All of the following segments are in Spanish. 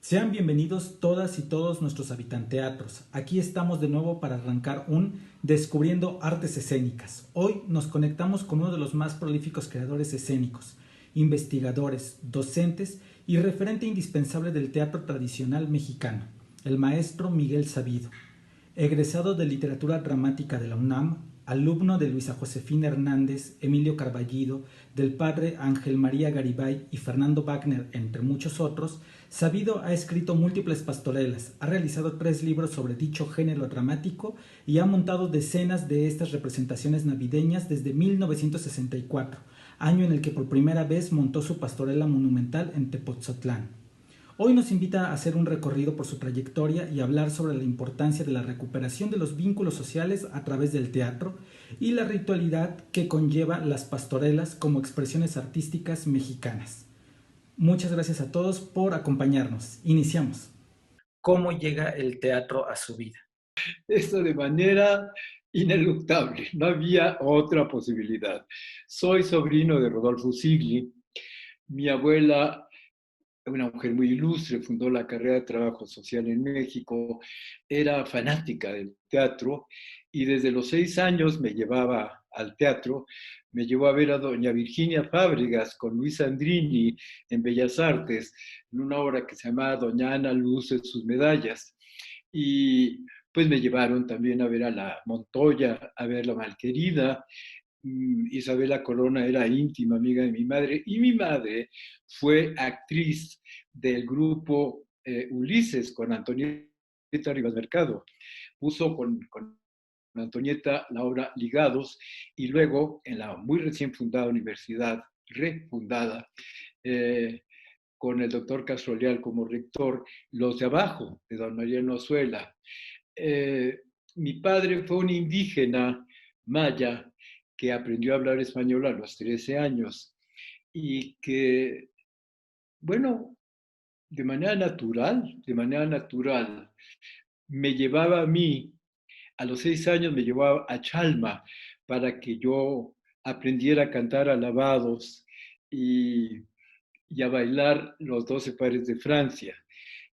Sean bienvenidos todas y todos nuestros habitanteatros. Aquí estamos de nuevo para arrancar un Descubriendo Artes Escénicas. Hoy nos conectamos con uno de los más prolíficos creadores escénicos, investigadores, docentes y referente indispensable del teatro tradicional mexicano, el maestro Miguel Sabido. Egresado de Literatura Dramática de la UNAM, alumno de Luisa Josefina Hernández, Emilio Carballido, del padre Ángel María Garibay y Fernando Wagner, entre muchos otros, Sabido ha escrito múltiples pastorelas, ha realizado 3 libros sobre dicho género dramático y ha montado decenas de estas representaciones navideñas desde 1964, año en el que por primera vez montó su pastorela monumental en Tepoztlán. Hoy nos invita a hacer un recorrido por su trayectoria y hablar sobre la importancia de la recuperación de los vínculos sociales a través del teatro y la ritualidad que conlleva las pastorelas como expresiones artísticas mexicanas. Muchas gracias a todos por acompañarnos. Iniciamos. ¿Cómo llega el teatro a su vida? Esto de manera ineluctable, no había otra posibilidad. Soy sobrino de Rodolfo Sigli. Mi abuela, una mujer muy ilustre, fundó la carrera de trabajo social en México, era fanática del teatro y desde los 6 años me llevaba al teatro, me llevó a ver a doña Virginia Fábregas con Luis Andrini en Bellas Artes, en una obra que se llamaba Doña Ana Luz en sus medallas. Y pues me llevaron también a ver a la Montoya, a ver la Malquerida. Isabela Corona era íntima amiga de mi madre y mi madre fue actriz del grupo Ulises con Antonieta Rivas Mercado. Puso con Antonieta la obra Ligados y luego en la muy recién fundada universidad, refundada, eh, con el doctor Castroleal como rector, Los de Abajo, de don Mariano Azuela. Eh, Mi padre fue un indígena maya que aprendió a hablar español a los 13 años y que, bueno, de manera natural, me llevaba a mí, a los 6 años me llevaba a Chalma para que yo aprendiera a cantar alabados y, y a bailar los 12 pares de Francia.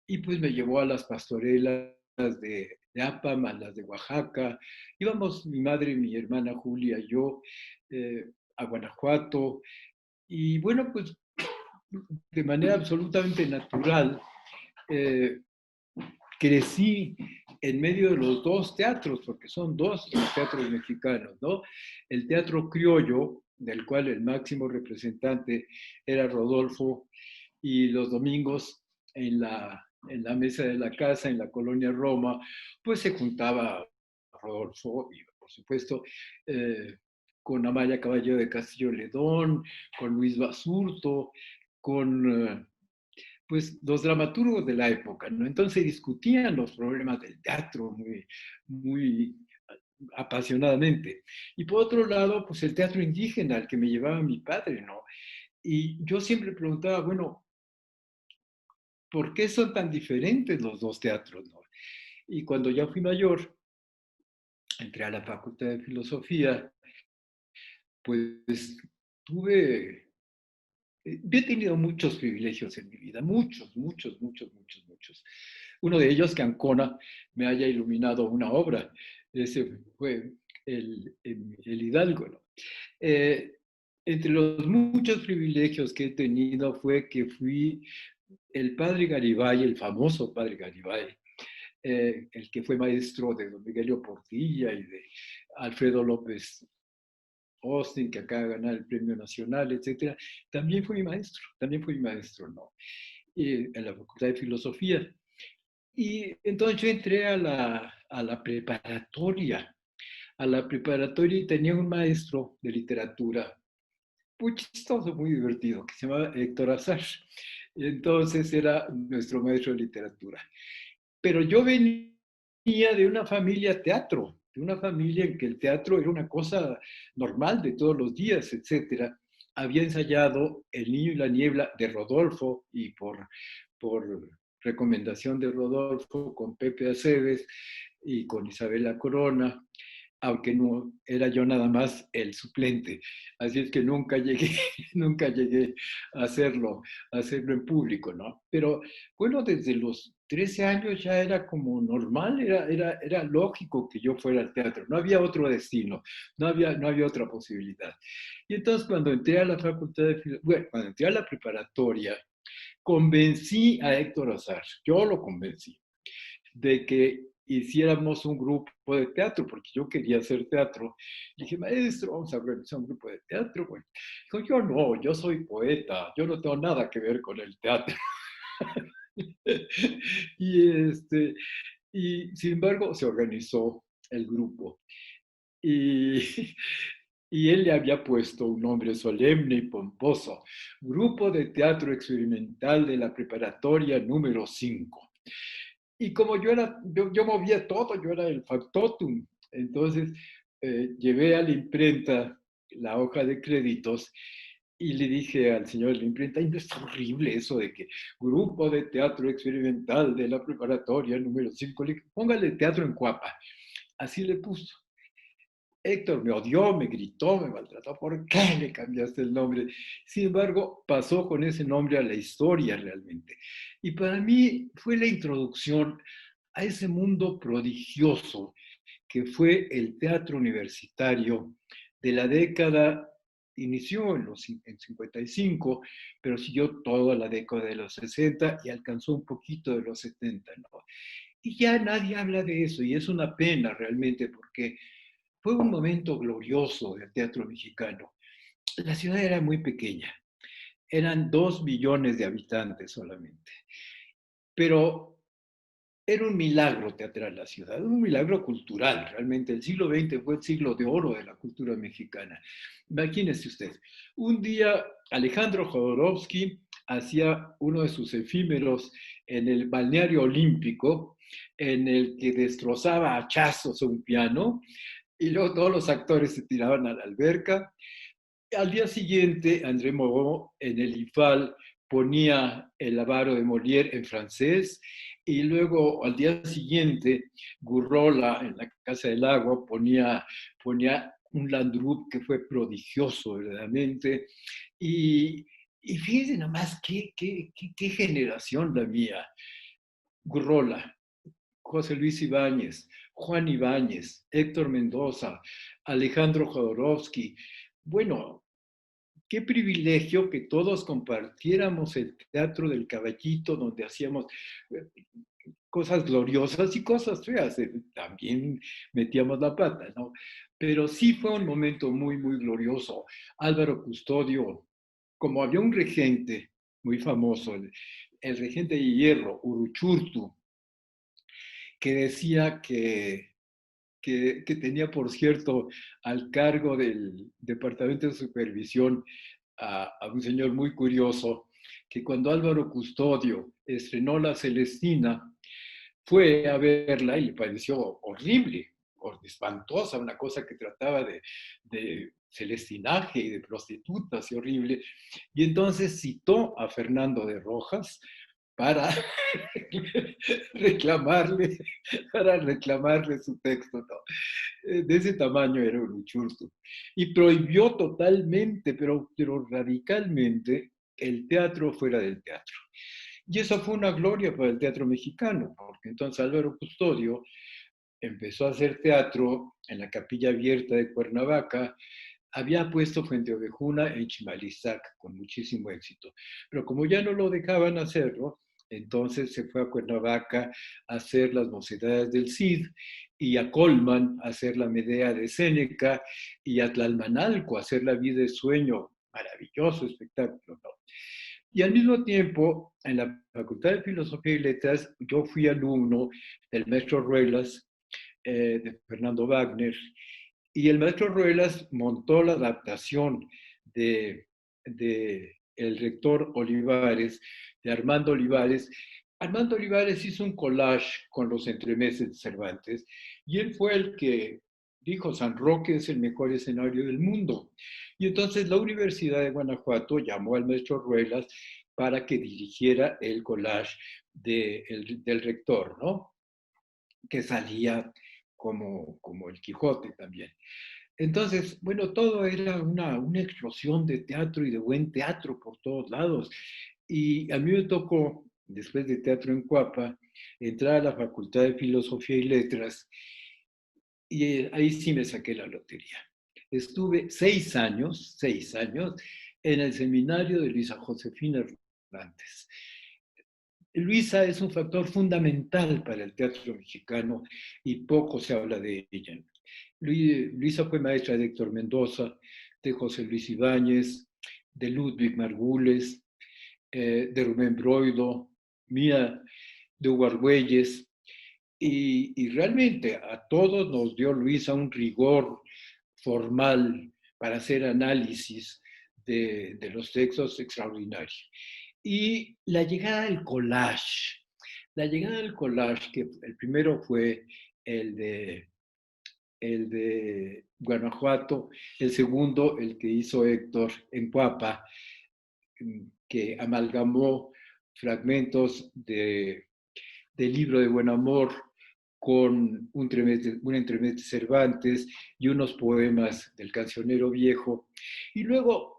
Y pues me llevó a las pastorelas de Apam, a las de Oaxaca. Íbamos mi madre, mi hermana Julia y yo a Guanajuato. Y bueno, pues de manera absolutamente natural eh, crecí en medio de los dos teatros, porque son dos los teatros mexicanos, ¿no? El teatro criollo, del cual el máximo representante era Rodolfo, y los domingos en la mesa de la casa, en la colonia Roma, pues se juntaba Rodolfo y, por supuesto, con Amaya Caballero de Castillo Ledón, con Luis Basurto, con pues los dramaturgos de la época, ¿no? Entonces discutían los problemas del teatro muy apasionadamente. Y por otro lado, pues el teatro indígena al que me llevaba mi padre, ¿no? Y yo siempre preguntaba, bueno, ¿por qué son tan diferentes los dos teatros, no? Y cuando ya fui mayor, entré a la Facultad de Filosofía, pues tuve, yo he tenido muchos privilegios en mi vida, muchos, muchos, muchos, muchos, muchos. Uno de ellos que Ancona me haya iluminado una obra, ese fue el Hidalgo, ¿no? Eh, Entre los muchos privilegios que he tenido fue que fui el padre Garibay, el famoso padre Garibay, el que fue maestro de don Miguelio Portilla y de Alfredo López Austin, que acaba de ganar el Premio Nacional, etcétera, también fue mi maestro, ¿no? En la Facultad de Filosofía. Y entonces yo entré a la preparatoria y tenía un maestro de literatura muy chistoso, muy divertido, que se llamaba Héctor Azar. Y entonces era nuestro maestro de literatura. Pero yo venía de una familia teatro, de una familia en que el teatro era una cosa normal de todos los días, etcétera. Había ensayado El Niño y la Niebla de Rodolfo y por recomendación de Rodolfo con Pepe Aceves y con Isabela Corona. aunque no era yo nada más el suplente. Así es que nunca llegué, nunca llegué a hacerlo en público, ¿no? Pero bueno, desde los 13 años ya era como normal, era lógico que yo fuera al teatro, no había otro destino, no había otra posibilidad. Y entonces cuando entré a la facultad de bueno, cuando entré a la preparatoria, convencí a Héctor Azar, yo lo convencí de que hiciéramos un grupo de teatro, porque yo quería hacer teatro. Le dije, maestro, vamos a organizar un grupo de teatro. Bueno, dijo, yo no, yo soy poeta, yo no tengo nada que ver con el teatro. y, y sin embargo, se organizó el grupo. Y, y él le había puesto un nombre solemne y pomposo, Grupo de Teatro Experimental de la Preparatoria número 5. Y como yo movía todo, yo era el factotum. Entonces llevé a la imprenta la hoja de créditos y le dije al señor de la imprenta, y no es horrible eso de que Grupo de Teatro Experimental de la Preparatoria número 5, le dije, póngale teatro en Cuapa. Así le puso. Héctor me odió, me gritó, me maltrató, ¿por qué le cambiaste el nombre? Sin embargo, pasó con ese nombre a la historia realmente. Y para mí fue la introducción a ese mundo prodigioso que fue el teatro universitario de la década, inició en 55, pero siguió toda la década de los 60 y alcanzó un poquito de los 70, ¿no? Y ya nadie habla de eso y es una pena realmente porque fue un momento glorioso del teatro mexicano. La ciudad era muy pequeña, eran 2 millones de habitantes solamente, pero era un milagro teatral la ciudad, un milagro cultural, realmente. El siglo XX fue el siglo de oro de la cultura mexicana. Imagínese usted, un día Alejandro Jodorowsky hacía uno de sus efímeros en el balneario olímpico, en el que destrozaba a hachazos un piano, y luego todos los actores se tiraban a la alberca. Al día siguiente, André Moreau en el IFAL ponía el avaro de Molière en francés y luego al día siguiente Gurrola en la Casa del Agua ponía un Landrut que fue prodigioso verdaderamente y fíjense nomás qué generación la mía. Gurrola, José Luis Ibáñez, Juan Ibáñez, Héctor Mendoza, Alejandro Jodorowsky. Bueno, qué privilegio que todos compartiéramos el teatro del caballito donde hacíamos cosas gloriosas y cosas feas. También metíamos la pata, ¿no? Pero sí fue un momento muy, muy glorioso. Álvaro Custodio, como había un regente muy famoso, el regente de hierro, Uruchurtu, que decía que tenía, por cierto, al cargo del Departamento de Supervisión a un señor muy curioso, que cuando Álvaro Custodio estrenó La Celestina, fue a verla y le pareció horrible, espantosa, una cosa que trataba de celestinaje y de prostitutas y horrible. Y entonces citó a Fernando de Rojas para reclamarle, para reclamarle su texto, ¿no? De ese tamaño era Uruchurtu. Y prohibió totalmente, pero radicalmente, el teatro fuera del teatro. Y eso fue una gloria para el teatro mexicano, porque entonces Álvaro Custodio empezó a hacer teatro en la Capilla Abierta de Cuernavaca, había puesto Fuente Ovejuna en Chimalizac con muchísimo éxito, pero como ya no lo dejaban hacerlo, entonces se fue a Cuernavaca a hacer las Mocedades del Cid y a Colman a hacer la Medea de Séneca y a Tlalmanalco a hacer la Vida de Sueño, maravilloso espectáculo, ¿no? Y al mismo tiempo, en la Facultad de Filosofía y Letras, yo fui alumno del maestro Ruelas, de Fernando Wagner, y el maestro Ruelas montó la adaptación de el rector Olivares, de Armando Olivares. Armando Olivares hizo un collage con los entremeses de Cervantes y él fue el que dijo San Roque es el mejor escenario del mundo. Y entonces la Universidad de Guanajuato llamó al maestro Ruelas para que dirigiera el collage del rector, ¿no? Que salía como el Quijote también. Entonces, bueno, todo era una explosión de teatro y de buen teatro por todos lados. Y a mí me tocó, después de teatro en Cuapa, entrar a la Facultad de Filosofía y Letras y ahí sí me saqué la lotería. Estuve 6 años en el seminario de Luisa Josefina Hernández. Luisa es un factor fundamental para el teatro mexicano y poco se habla de ella. Luisa fue maestra de Héctor Mendoza, de José Luis Ibáñez, de Ludwig Margules, de Rubén Broido, mía, de Hugo Argüelles, y realmente a todos nos dio Luisa un rigor formal para hacer análisis de los textos extraordinarios. Y la llegada del collage, que el primero fue el de, el de Guanajuato, el segundo, el que hizo Héctor en Cuapa, que amalgamó fragmentos del libro de Buen Amor con un entremés de Cervantes y unos poemas del cancionero viejo. Y luego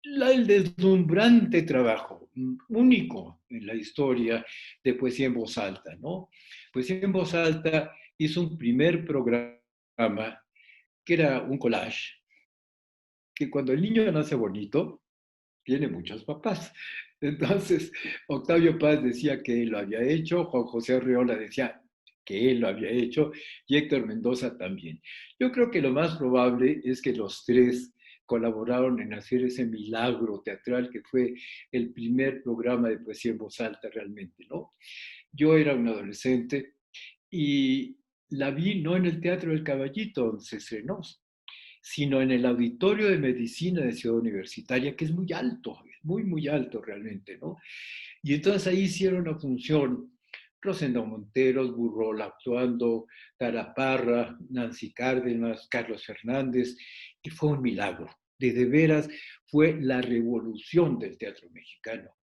el deslumbrante trabajo, único en la historia de Poesía en Voz Alta, ¿no? Poesía en Voz Alta hizo un primer programa que era un collage, que cuando el niño nace bonito, tiene muchos papás. Entonces, Octavio Paz decía que él lo había hecho, Juan José Arreola decía que él lo había hecho y Héctor Mendoza también. Yo creo que lo más probable es que los tres colaboraron en hacer ese milagro teatral que fue el primer programa de poesía en voz alta realmente, ¿no? Yo era un adolescente y la vi no en el Teatro del Caballito, donde se estrenó, sino en el Auditorio de Medicina de Ciudad Universitaria, que es muy alto, muy, muy alto realmente, ¿no? Y entonces ahí hicieron una función, Rosendo Monteros, Burrola actuando, Tara Parra, Nancy Cárdenas, Carlos Fernández, y fue un milagro. De veras fue la revolución del teatro mexicano.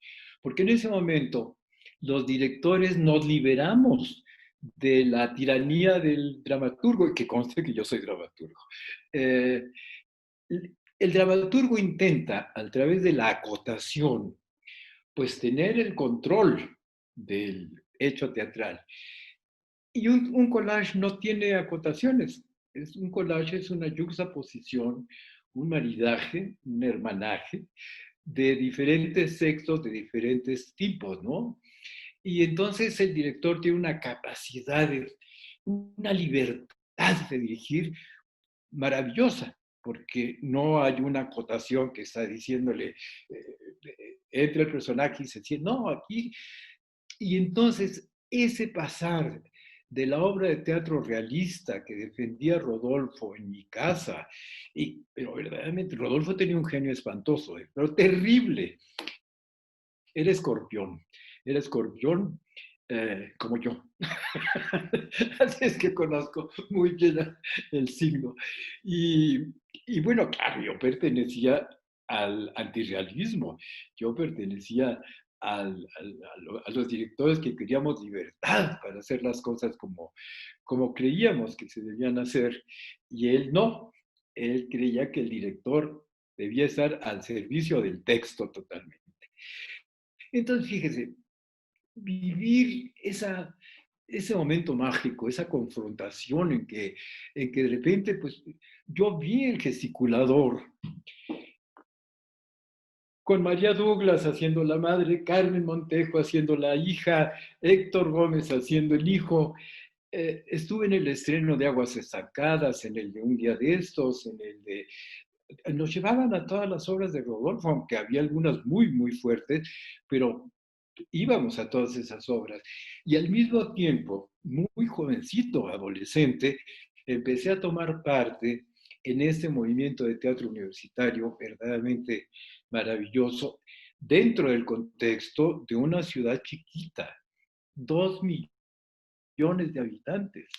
Porque en ese momento los directores nos liberamos de la tiranía del dramaturgo, que conste que yo soy dramaturgo. Eh, el dramaturgo intenta, a través de la acotación, pues tener el control del hecho teatral. Y un collage no tiene acotaciones. Un collage es una juxtaposición, un maridaje, un hermanaje de diferentes sexos, de diferentes tipos, ¿no? Y entonces el director tiene una capacidad, una libertad de dirigir maravillosa, porque no hay una acotación que está diciéndole, entra el personaje y se siente, no, aquí. Y entonces ese pasar de la obra de teatro realista que defendía Rodolfo en mi casa, pero verdaderamente Rodolfo tenía un genio espantoso, pero terrible, era era escorpión como yo. Así es que conozco muy bien el signo. Y, y bueno, claro, yo pertenecía al antirrealismo, yo pertenecía a los directores que queríamos libertad para hacer las cosas como creíamos que se debían hacer, y él no, él creía que el director debía estar al servicio del texto totalmente. Entonces, fíjese, vivir ese momento mágico, esa confrontación en que de repente, pues, yo vi el gesticulador con María Douglas haciendo la madre, Carmen Montejo haciendo la hija, Héctor Gómez haciendo el hijo. Estuve en el estreno de Aguas Estancadas, en el de Un Día de Estos, en el de... Nos llevaban a todas las obras de Rodolfo, aunque había algunas muy, muy fuertes, pero íbamos a todas esas obras. Y al mismo tiempo, muy jovencito, adolescente, empecé a tomar parte en este movimiento de teatro universitario verdaderamente maravilloso, dentro del contexto de una ciudad chiquita, 2 millones de habitantes,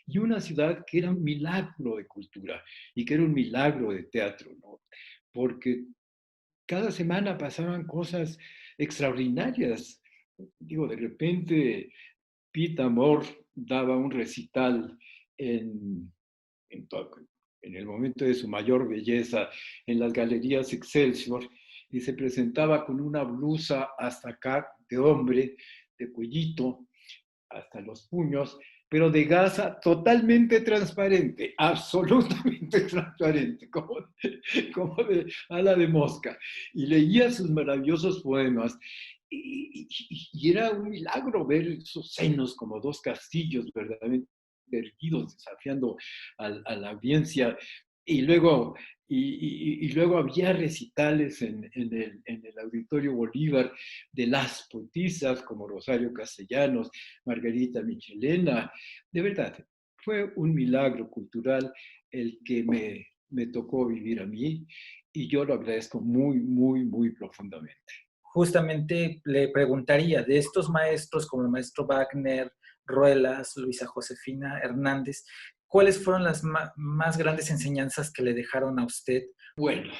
y una ciudad que era un milagro de cultura y que era un milagro de teatro, ¿no? Porque cada semana pasaban cosas extraordinarias. Digo, de repente Pete Amor daba un recital en, en, en el momento de su mayor belleza, en las galerías Excelsior, y se presentaba con una blusa hasta acá de hombre, de cuellito, hasta los puños, pero de gasa totalmente transparente, absolutamente transparente, como de ala de mosca. Y leía sus maravillosos poemas. Y era un milagro ver esos senos como dos castillos verdaderamente erguidos, desafiando a la audiencia. Y luego, y luego había recitales en el Auditorio Bolívar de las poetisas como Rosario Castellanos, Margarita Michelena. De verdad, fue un milagro cultural el que me tocó vivir a mí y yo lo agradezco muy, muy, muy profundamente. Justamente le preguntaría de estos maestros como el maestro Wagner, Ruelas, Luisa Josefina Hernández, ¿cuáles fueron las más grandes enseñanzas que le dejaron a usted? Bueno,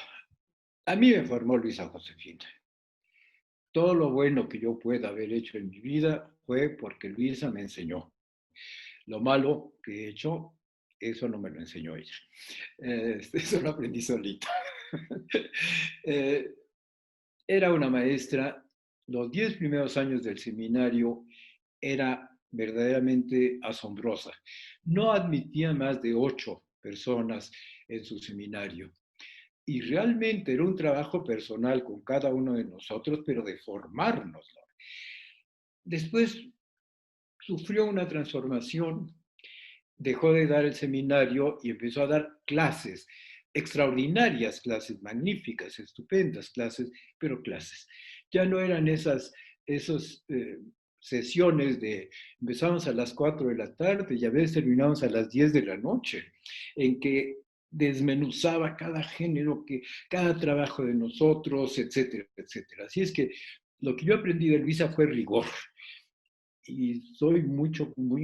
a mí me formó Luisa Josefina. Todo lo bueno que yo pueda haber hecho en mi vida fue porque Luisa me enseñó. Lo malo que he hecho, eso no me lo enseñó ella. Eso lo aprendí solito. eh, Era una maestra, los 10 primeros años del seminario era verdaderamente asombrosa. No admitía más de 8 personas en su seminario. Y realmente era un trabajo personal con cada uno de nosotros, pero de formarnos. Después sufrió una transformación, dejó de dar el seminario y empezó a dar clases, extraordinarias clases, magníficas, estupendas clases, pero clases. Ya no eran esos sesiones de empezamos a las 4 de la tarde y a veces terminamos a las 10 de la noche, en que desmenuzaba cada género, cada trabajo de nosotros, etcétera, etcétera. Así es que lo que yo aprendí de Luisa fue rigor, y soy muy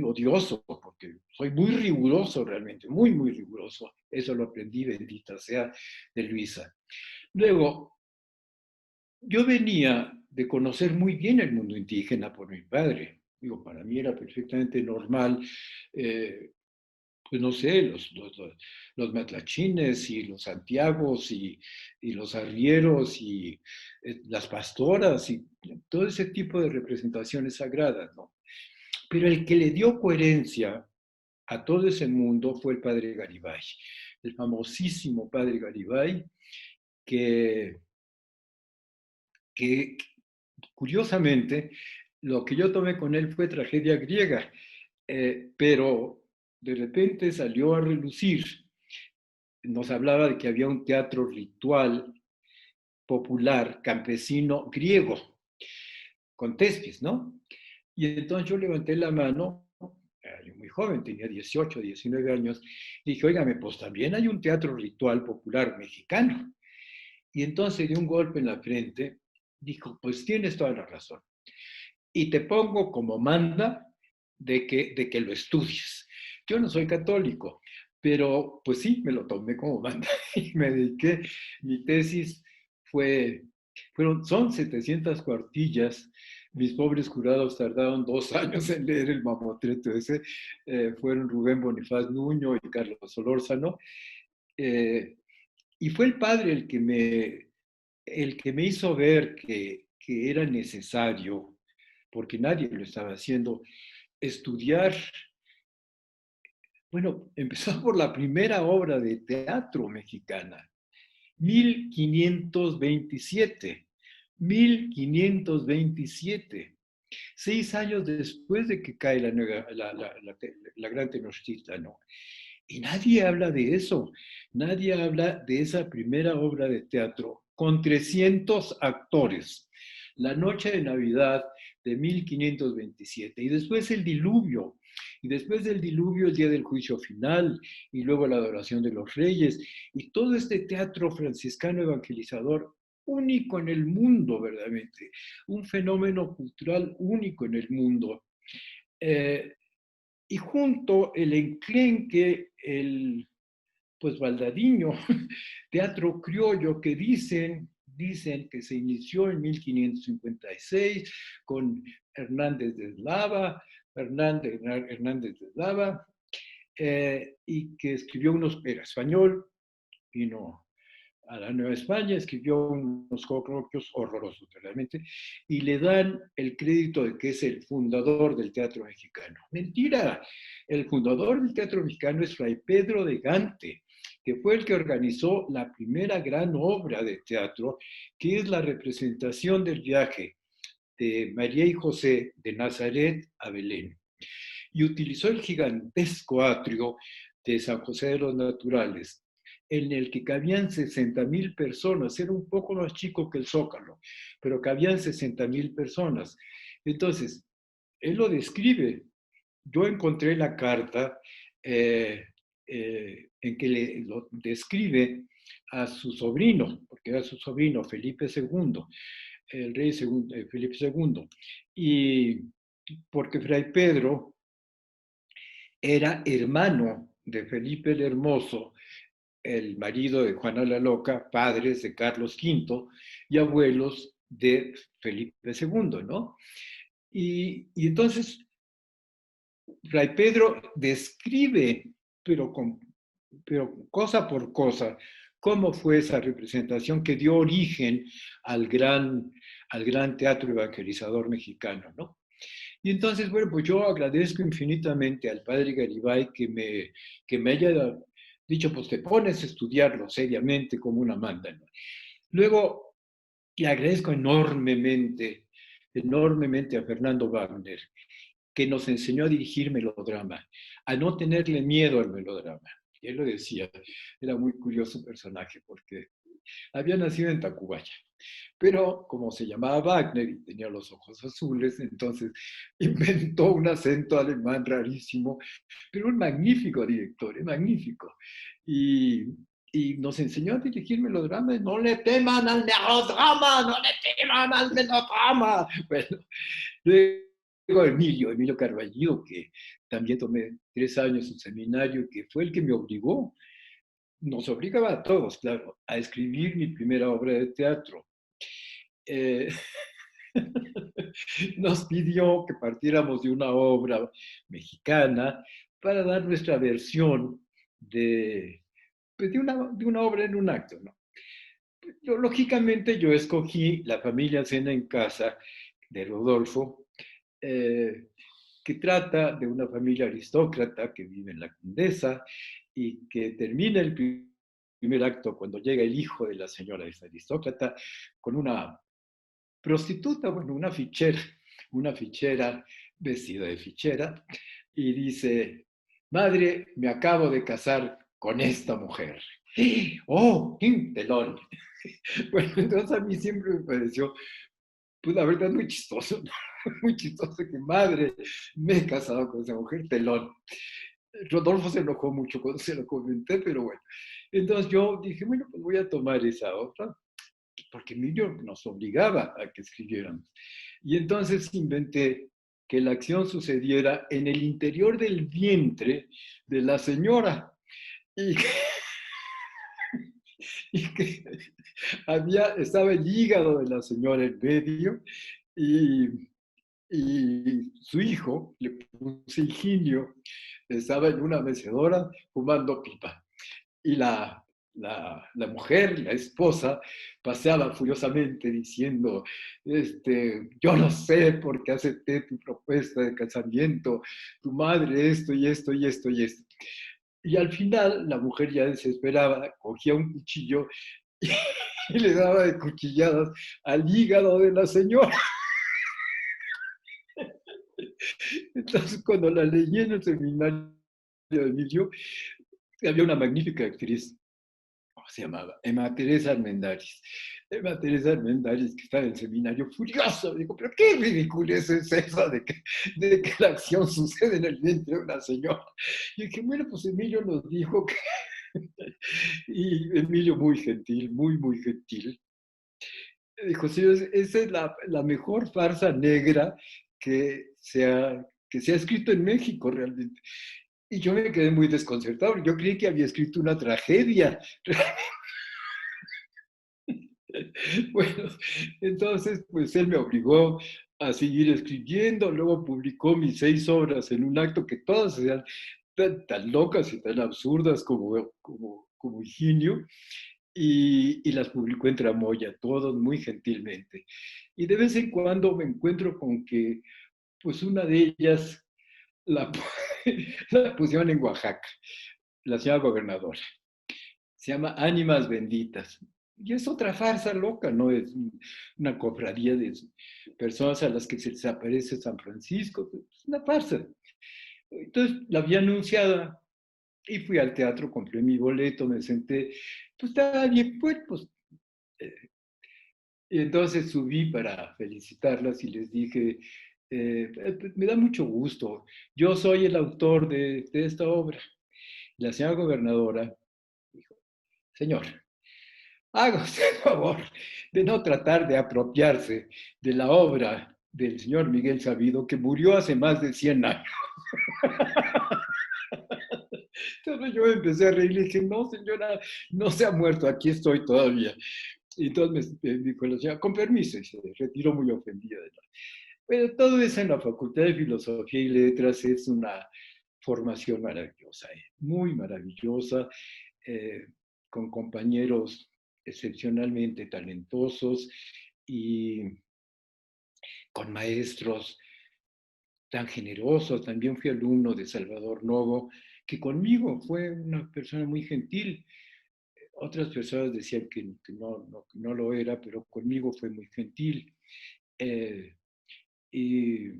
odioso, porque soy muy riguroso realmente, muy, muy riguroso. Eso lo aprendí, bendita sea, de Luisa. Luego, yo venía de conocer muy bien el mundo indígena por mi padre. Digo, para mí era perfectamente normal, eh, pues no sé, los matlachines y los santiagos y los arrieros y las pastoras y todo ese tipo de representaciones sagradas, ¿no? Pero el que le dio coherencia a todo ese mundo fue el padre Garibay, el famosísimo padre Garibay, que, que curiosamente lo que yo tomé con él fue tragedia griega, pero de repente salió a relucir. Nos hablaba de que había un teatro ritual popular, campesino, griego, con Tespis, ¿no? Y entonces yo levanté la mano, yo muy joven, tenía 18, 19 años, y dije, óigame, pues también hay un teatro ritual popular mexicano. Y entonces de un golpe en la frente, dijo, pues tienes toda la razón. Y te pongo como manda de que lo estudies. Yo no soy católico, pero pues sí, me lo tomé como manda y me dediqué. Mi tesis son 700 cuartillas. Mis pobres jurados tardaron 2 años en leer el mamotreto ese. Fueron Rubén Bonifaz Nuño y Carlos Solórzano. Eh, y fue el padre el que me hizo ver que era necesario, porque nadie lo estaba haciendo, estudiar. Bueno, empezó por la primera obra de teatro mexicana, 1527. 1527. 6 años después de que cae la gran Tenochtitlan, ¿no? Y nadie habla de eso. Nadie habla de esa primera obra de teatro con 300 actores. La noche de Navidad de 1527. Y después el diluvio. Y después del diluvio el día del juicio final. Y luego la adoración de los reyes. Y todo este teatro franciscano evangelizador único en el mundo, verdaderamente. Un fenómeno cultural único en el mundo. Y junto el enclenque, el pues baldadiño, teatro criollo que dicen que se inició en 1556 con Hernández de Eslava, y que escribió era español, vino a la Nueva España, escribió unos coloquios horrorosos realmente, y le dan el crédito de que es el fundador del teatro mexicano. Mentira, el fundador del teatro mexicano es Fray Pedro de Gante, que fue el que organizó la primera gran obra de teatro, que es la representación del viaje de María y José de Nazaret a Belén. Y utilizó el gigantesco atrio de San José de los Naturales, en el que cabían 60,000 personas. Era un poco más chico que el Zócalo, pero cabían 60,000 personas. Entonces, él lo describe. Yo encontré la carta en que lo describe a su sobrino, porque era su sobrino, Felipe II, el rey Felipe II. Y porque Fray Pedro era hermano de Felipe el Hermoso, el marido de Juana la Loca, padres de Carlos V y abuelos de Felipe II, ¿no? Y entonces Fray Pedro describe, pero, pero cosa por cosa, cómo fue esa representación que dio origen al gran teatro evangelizador mexicano, ¿no? Y entonces, bueno, pues yo agradezco infinitamente al padre Garibay que me haya dicho, pues te pones a estudiarlo seriamente como una manda, ¿no? Luego, le agradezco enormemente, enormemente a Fernando Wagner, que nos enseñó a dirigir melodrama, a no tenerle miedo al melodrama. Y él lo decía, era muy curioso personaje, porque había nacido en Tacubaya, pero como se llamaba Wagner y tenía los ojos azules, entonces inventó un acento alemán rarísimo, pero un magnífico director, es magnífico. Y, y nos enseñó a dirigir melodramas. No le teman al melodrama, no le teman al melodrama. Bueno, luego Emilio Carballo, que también tomé 3 años en seminario, que fue el que me obligó, nos obligaba a todos, claro, a escribir mi primera obra de teatro. Eh, nos pidió que partiéramos de una obra mexicana para dar nuestra versión de, pues de una obra en un acto, ¿no? Lógicamente yo escogí La familia cena en casa de Rodolfo, que trata de una familia aristócrata que vive en la Condesa y que termina el primer acto cuando llega el hijo de la señora esta aristócrata con una prostituta, bueno, una fichera vestida de fichera, y dice, madre, me acabo de casar con esta mujer. ¡Oh, qué telón! Bueno, entonces a mí siempre me pareció, pues la verdad, muy chistoso, ¿no? Muy chistoso que madre, me he casado con esa mujer, telón. Rodolfo se enojó mucho cuando se lo comenté, pero bueno. Entonces yo dije, bueno, pues voy a tomar esa otra, porque Emilio nos obligaba a que escribiéramos. Y entonces inventé que la acción sucediera en el interior del vientre de la señora y que, y que estaba el hígado de la señora en medio y, y su hijo, le puse Higinio, estaba en una mecedora fumando pipa. Y la mujer, la esposa, paseaba furiosamente diciendo, yo no sé por qué acepté tu propuesta de casamiento, tu madre esto y esto y esto y esto. Y al final la mujer ya desesperada cogía un cuchillo y le daba de cuchilladas al hígado de la señora. Entonces cuando la leí en el seminario de Emilio, había una magnífica actriz, ¿cómo se llamaba? Emma Teresa Armendáriz. Emma Teresa Armendáriz, que estaba en el seminario furioso, dijo, pero qué ridiculez es esa de que la acción sucede en el vientre de una señora. Y dije, bueno, pues Emilio nos dijo que... Y Emilio muy gentil, muy, muy gentil. Dijo, sí, esa es la mejor farsa negra que se ha escrito en México realmente. Y yo me quedé muy desconcertado. Yo creí que había escrito una tragedia. Bueno, entonces, pues él me obligó a seguir escribiendo, luego publicó mis 6 obras en un acto que todas eran tan locas y tan absurdas como Higinio, y las publicó en Tramoya, todos muy gentilmente. Y de vez en cuando me encuentro con que, pues una de ellas la, la pusieron en Oaxaca, la señora gobernadora. Se llama Ánimas Benditas. Y es otra farsa loca, ¿no? Es una cofradía de personas a las que se les aparece San Francisco. Es una farsa. Entonces la vi anunciada y fui al teatro, compré mi boleto, me senté, pues estaba bien, pues. eh, y entonces subí para felicitarlas y les dije, pues, me da mucho gusto, yo soy el autor de esta obra. La señora gobernadora dijo, señor, haga usted el favor de no tratar de apropiarse de la obra del señor Miguel Sabido, que murió hace más de 100 años. Entonces yo empecé a reír y le dije, no señora, no se ha muerto, aquí estoy todavía. Y entonces me dijo la señora, con permiso, y se retiró muy ofendida. Pero todo eso en la Facultad de Filosofía y Letras es una formación maravillosa, muy maravillosa, eh, con compañeros excepcionalmente talentosos y con maestros tan generosos. También fui alumno de Salvador Novo, que conmigo fue una persona muy gentil. Otras personas decían que que no lo era, pero conmigo fue muy gentil. Eh, y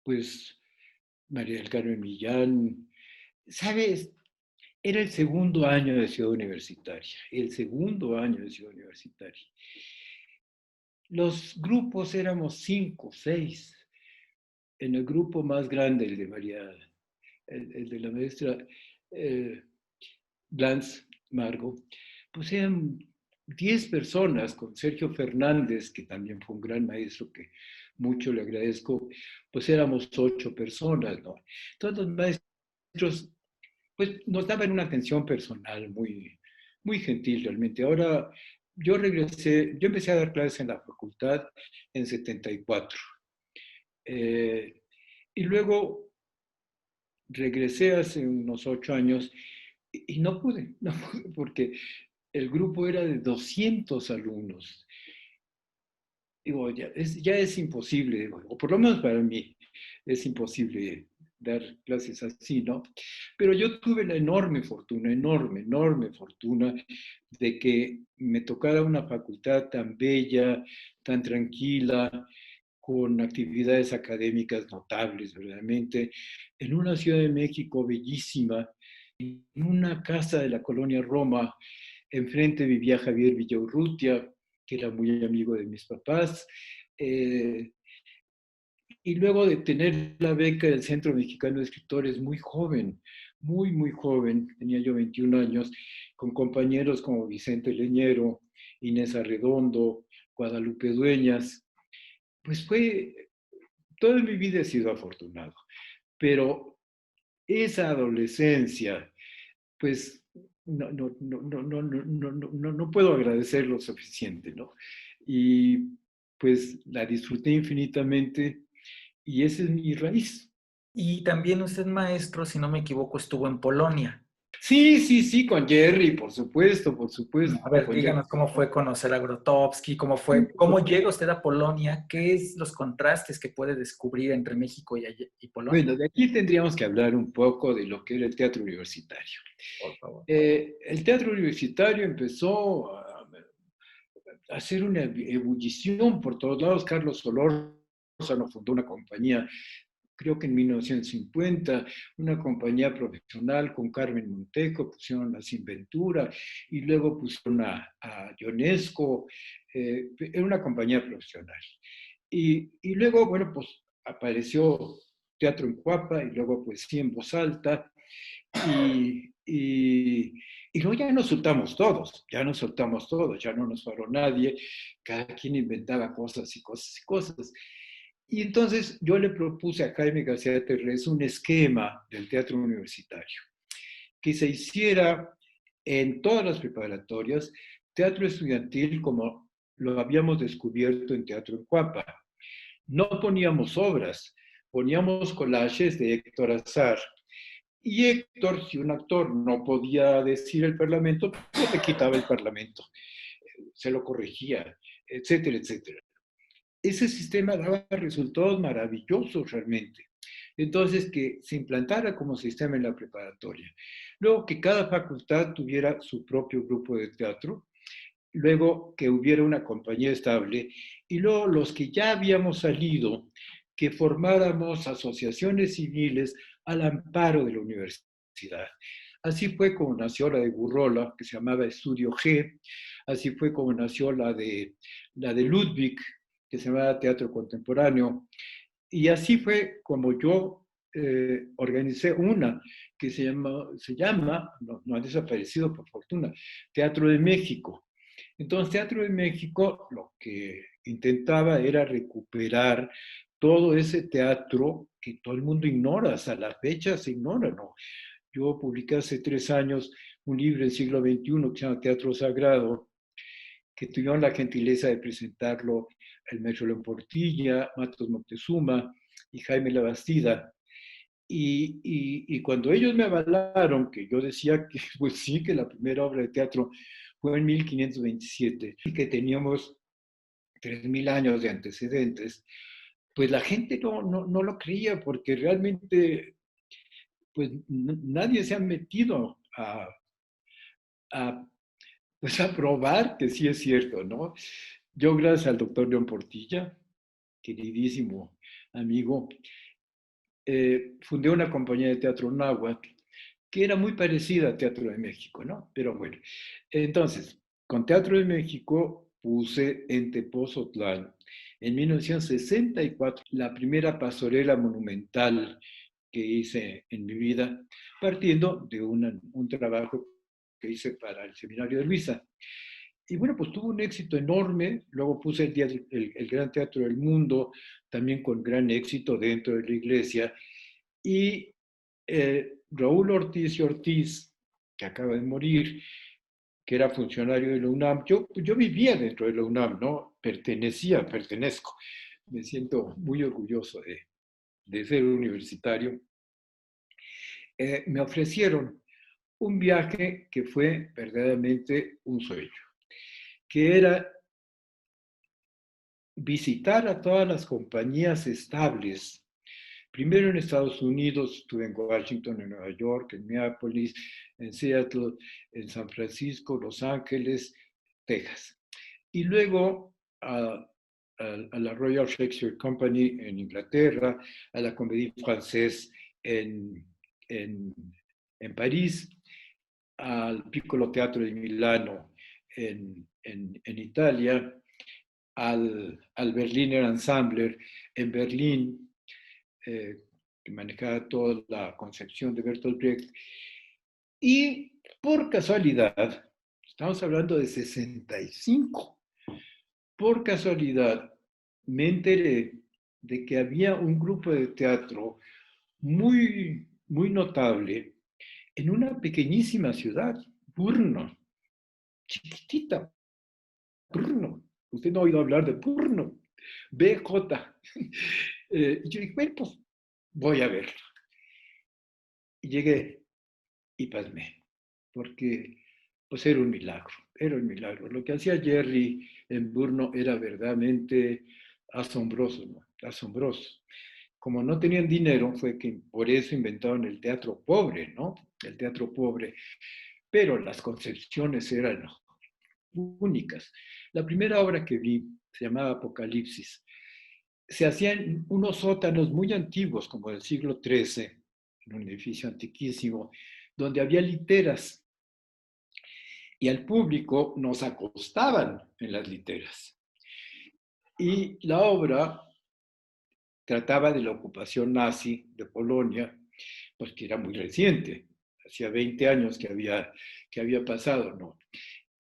pues María del Carmen Millán, ¿sabes? Era el segundo año de Ciudad Universitaria, el segundo año de Ciudad Universitaria. Los grupos éramos 5, 6. En el grupo más grande, el de María, el de la maestra eh, Glantz Margo, pues eran 10 personas con Sergio Fernández, que también fue un gran maestro que mucho le agradezco, pues éramos 8 personas, ¿no? Todos los maestros, pues nos daban una atención personal muy gentil realmente. Ahora, yo empecé a dar clases en la facultad en 74. Eh, y luego regresé hace unos 8 años y no pude porque el grupo era de 200 alumnos. Digo, ya es imposible, o por lo menos para mí, es imposible dar clases así, ¿no? Pero yo tuve la enorme fortuna de que me tocara una facultad tan bella, tan tranquila, con actividades académicas notables, verdaderamente, en una Ciudad de México bellísima, en una casa de la colonia Roma. Enfrente vivía Javier Villaurrutia, que era muy amigo de mis papás. Eh, y luego de tener la beca del Centro Mexicano de Escritores muy joven, muy joven, tenía yo 21 años, con compañeros como Vicente Leñero, Inés Arredondo, Guadalupe Dueñas, pues toda mi vida he sido afortunado, pero esa adolescencia, pues no puedo agradecer lo suficiente, ¿no? Y pues la disfruté infinitamente y esa es mi raíz. Y también usted, maestro, si no me equivoco, estuvo en Polonia. Sí, con Jerry, por A supuesto, ver, con Jerry. díganos cómo fue conocer a Grotowski, cómo llega usted a Polonia, qué es los contrastes que puede descubrir entre México y Polonia, Bueno, de aquí tendríamos que hablar un poco de lo que era el teatro universitario. por favor. El teatro universitario empezó a hacer una ebullición por todos lados. Carlos Solórzano fundó una compañía, creo que en 1950, una compañía profesional con Carmen Monteco, pusieron la Sinventura y luego pusieron a Ionesco, era una compañía profesional. Y luego, bueno, pues apareció Teatro en Cuapa y luego Poesía en Voz Alta y luego ya nos soltamos todos, ya no nos paró nadie, cada quien inventaba cosas y cosas y cosas. Y entonces yo le propuse a Jaime García Terrés un esquema del teatro universitario, que se hiciera en todas las preparatorias, teatro estudiantil como lo habíamos descubierto en Teatro en Cuapa. No poníamos obras, poníamos collages de Héctor Azar, Y Héctor, si un actor no podía decir el Parlamento, pues le quitaba el Parlamento, se lo corregía, etcétera, etcétera. Ese sistema daba resultados maravillosos realmente. Entonces, que se implantara como sistema en la preparatoria. Luego, que cada facultad tuviera su propio grupo de teatro. Luego, que hubiera una compañía estable. Y luego, los que ya habíamos salido, que formáramos asociaciones civiles al amparo de la universidad. Así fue como nació la de Burrola, que se llamaba Estudio G. Así fue como nació la de Ludwig, que se llamaba Teatro Contemporáneo. Y así fue como yo organicé una que se llama no ha desaparecido por fortuna, Teatro de México. Entonces, Teatro de México lo que intentaba era recuperar todo ese teatro que todo el mundo ignora, hasta la fecha se ignora, ¿no? Yo publiqué hace 3 años un libro del siglo XXI que se llama Teatro Sagrado, que tuvieron la gentileza de presentarlo el maestro León Portilla, Matos Moctezuma y Jaime Labastida. Y cuando ellos me avalaron, que yo decía que, pues sí, que la primera obra de teatro fue en 1527 y que teníamos 3000 años de antecedentes, pues la gente no lo creía porque realmente pues nadie se ha metido a, pues a probar que sí es cierto, ¿no? Yo, gracias al doctor León Portilla, queridísimo amigo, fundé una compañía de teatro náhuatl que era muy parecida a Teatro de México, ¿no? Pero bueno, entonces, con Teatro de México puse en Tepoztlán, en 1964, la primera pastorela monumental que hice en mi vida, partiendo de un trabajo que hice para el Seminario de Luisa. Y bueno, pues tuvo un éxito enorme. Luego puse el Gran Teatro del Mundo, también con gran éxito dentro de la iglesia. Y Raúl Ortiz y Ortiz, que acaba de morir, que era funcionario de la UNAM, yo vivía dentro de la UNAM, ¿no? Pertenezco. Me siento muy orgulloso de ser universitario. Me ofrecieron un viaje que fue verdaderamente un sueño, que era visitar a todas las compañías estables. Primero en Estados Unidos, estuve en Washington, en Nueva York, en Minneapolis, en Seattle, en San Francisco, Los Ángeles, Texas. Y luego a la Royal Shakespeare Company en Inglaterra, a la Comédie Française en, en París, al Piccolo Teatro di Milano en Italia, al Berliner Ensembler en Berlín, que manejaba toda la concepción de Bertolt Brecht. Y por casualidad, estamos hablando de 65, por casualidad me enteré de que había un grupo de teatro muy, muy notable en una pequeñísima ciudad, Brno, chiquitita, Brno. Usted no ha oído hablar de Brno, BJ. Y yo dije, bueno, pues voy a verlo. Y llegué y pasmé, porque pues era un milagro. Lo que hacía Jerry en Brno era verdaderamente asombroso, ¿no? Asombroso. Como no tenían dinero, fue que por eso inventaron el teatro pobre, ¿no? El teatro pobre. Pero las concepciones eran únicas. La primera obra que vi se llamaba Apocalipsis. Se hacían unos sótanos muy antiguos, como del siglo XIII, en un edificio antiquísimo, donde había literas y al público nos acostaban en las literas. Y la obra trataba de la ocupación nazi de Polonia, pues que era muy reciente, hacía 20 años que había pasado, ¿no?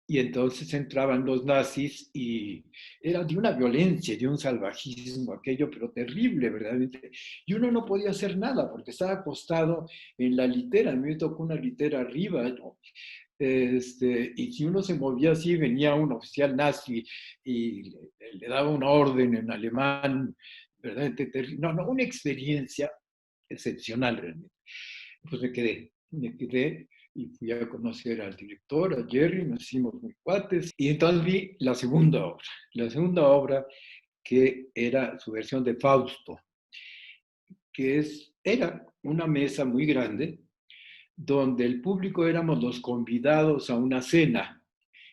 Y entonces entraban los nazis y era de una violencia, de un salvajismo, aquello, pero terrible, verdaderamente. Y uno no podía hacer nada porque estaba acostado en la litera. A mí me tocó una litera arriba, ¿no? Y si uno se movía así, venía un oficial nazi y le daba una orden en alemán, verdaderamente terrible. No, una experiencia excepcional realmente. Pues me quedé y fui a conocer al director, a Jerry, nos hicimos muy cuates, y entonces vi la segunda obra que era su versión de Fausto, era una mesa muy grande donde el público éramos los convidados a una cena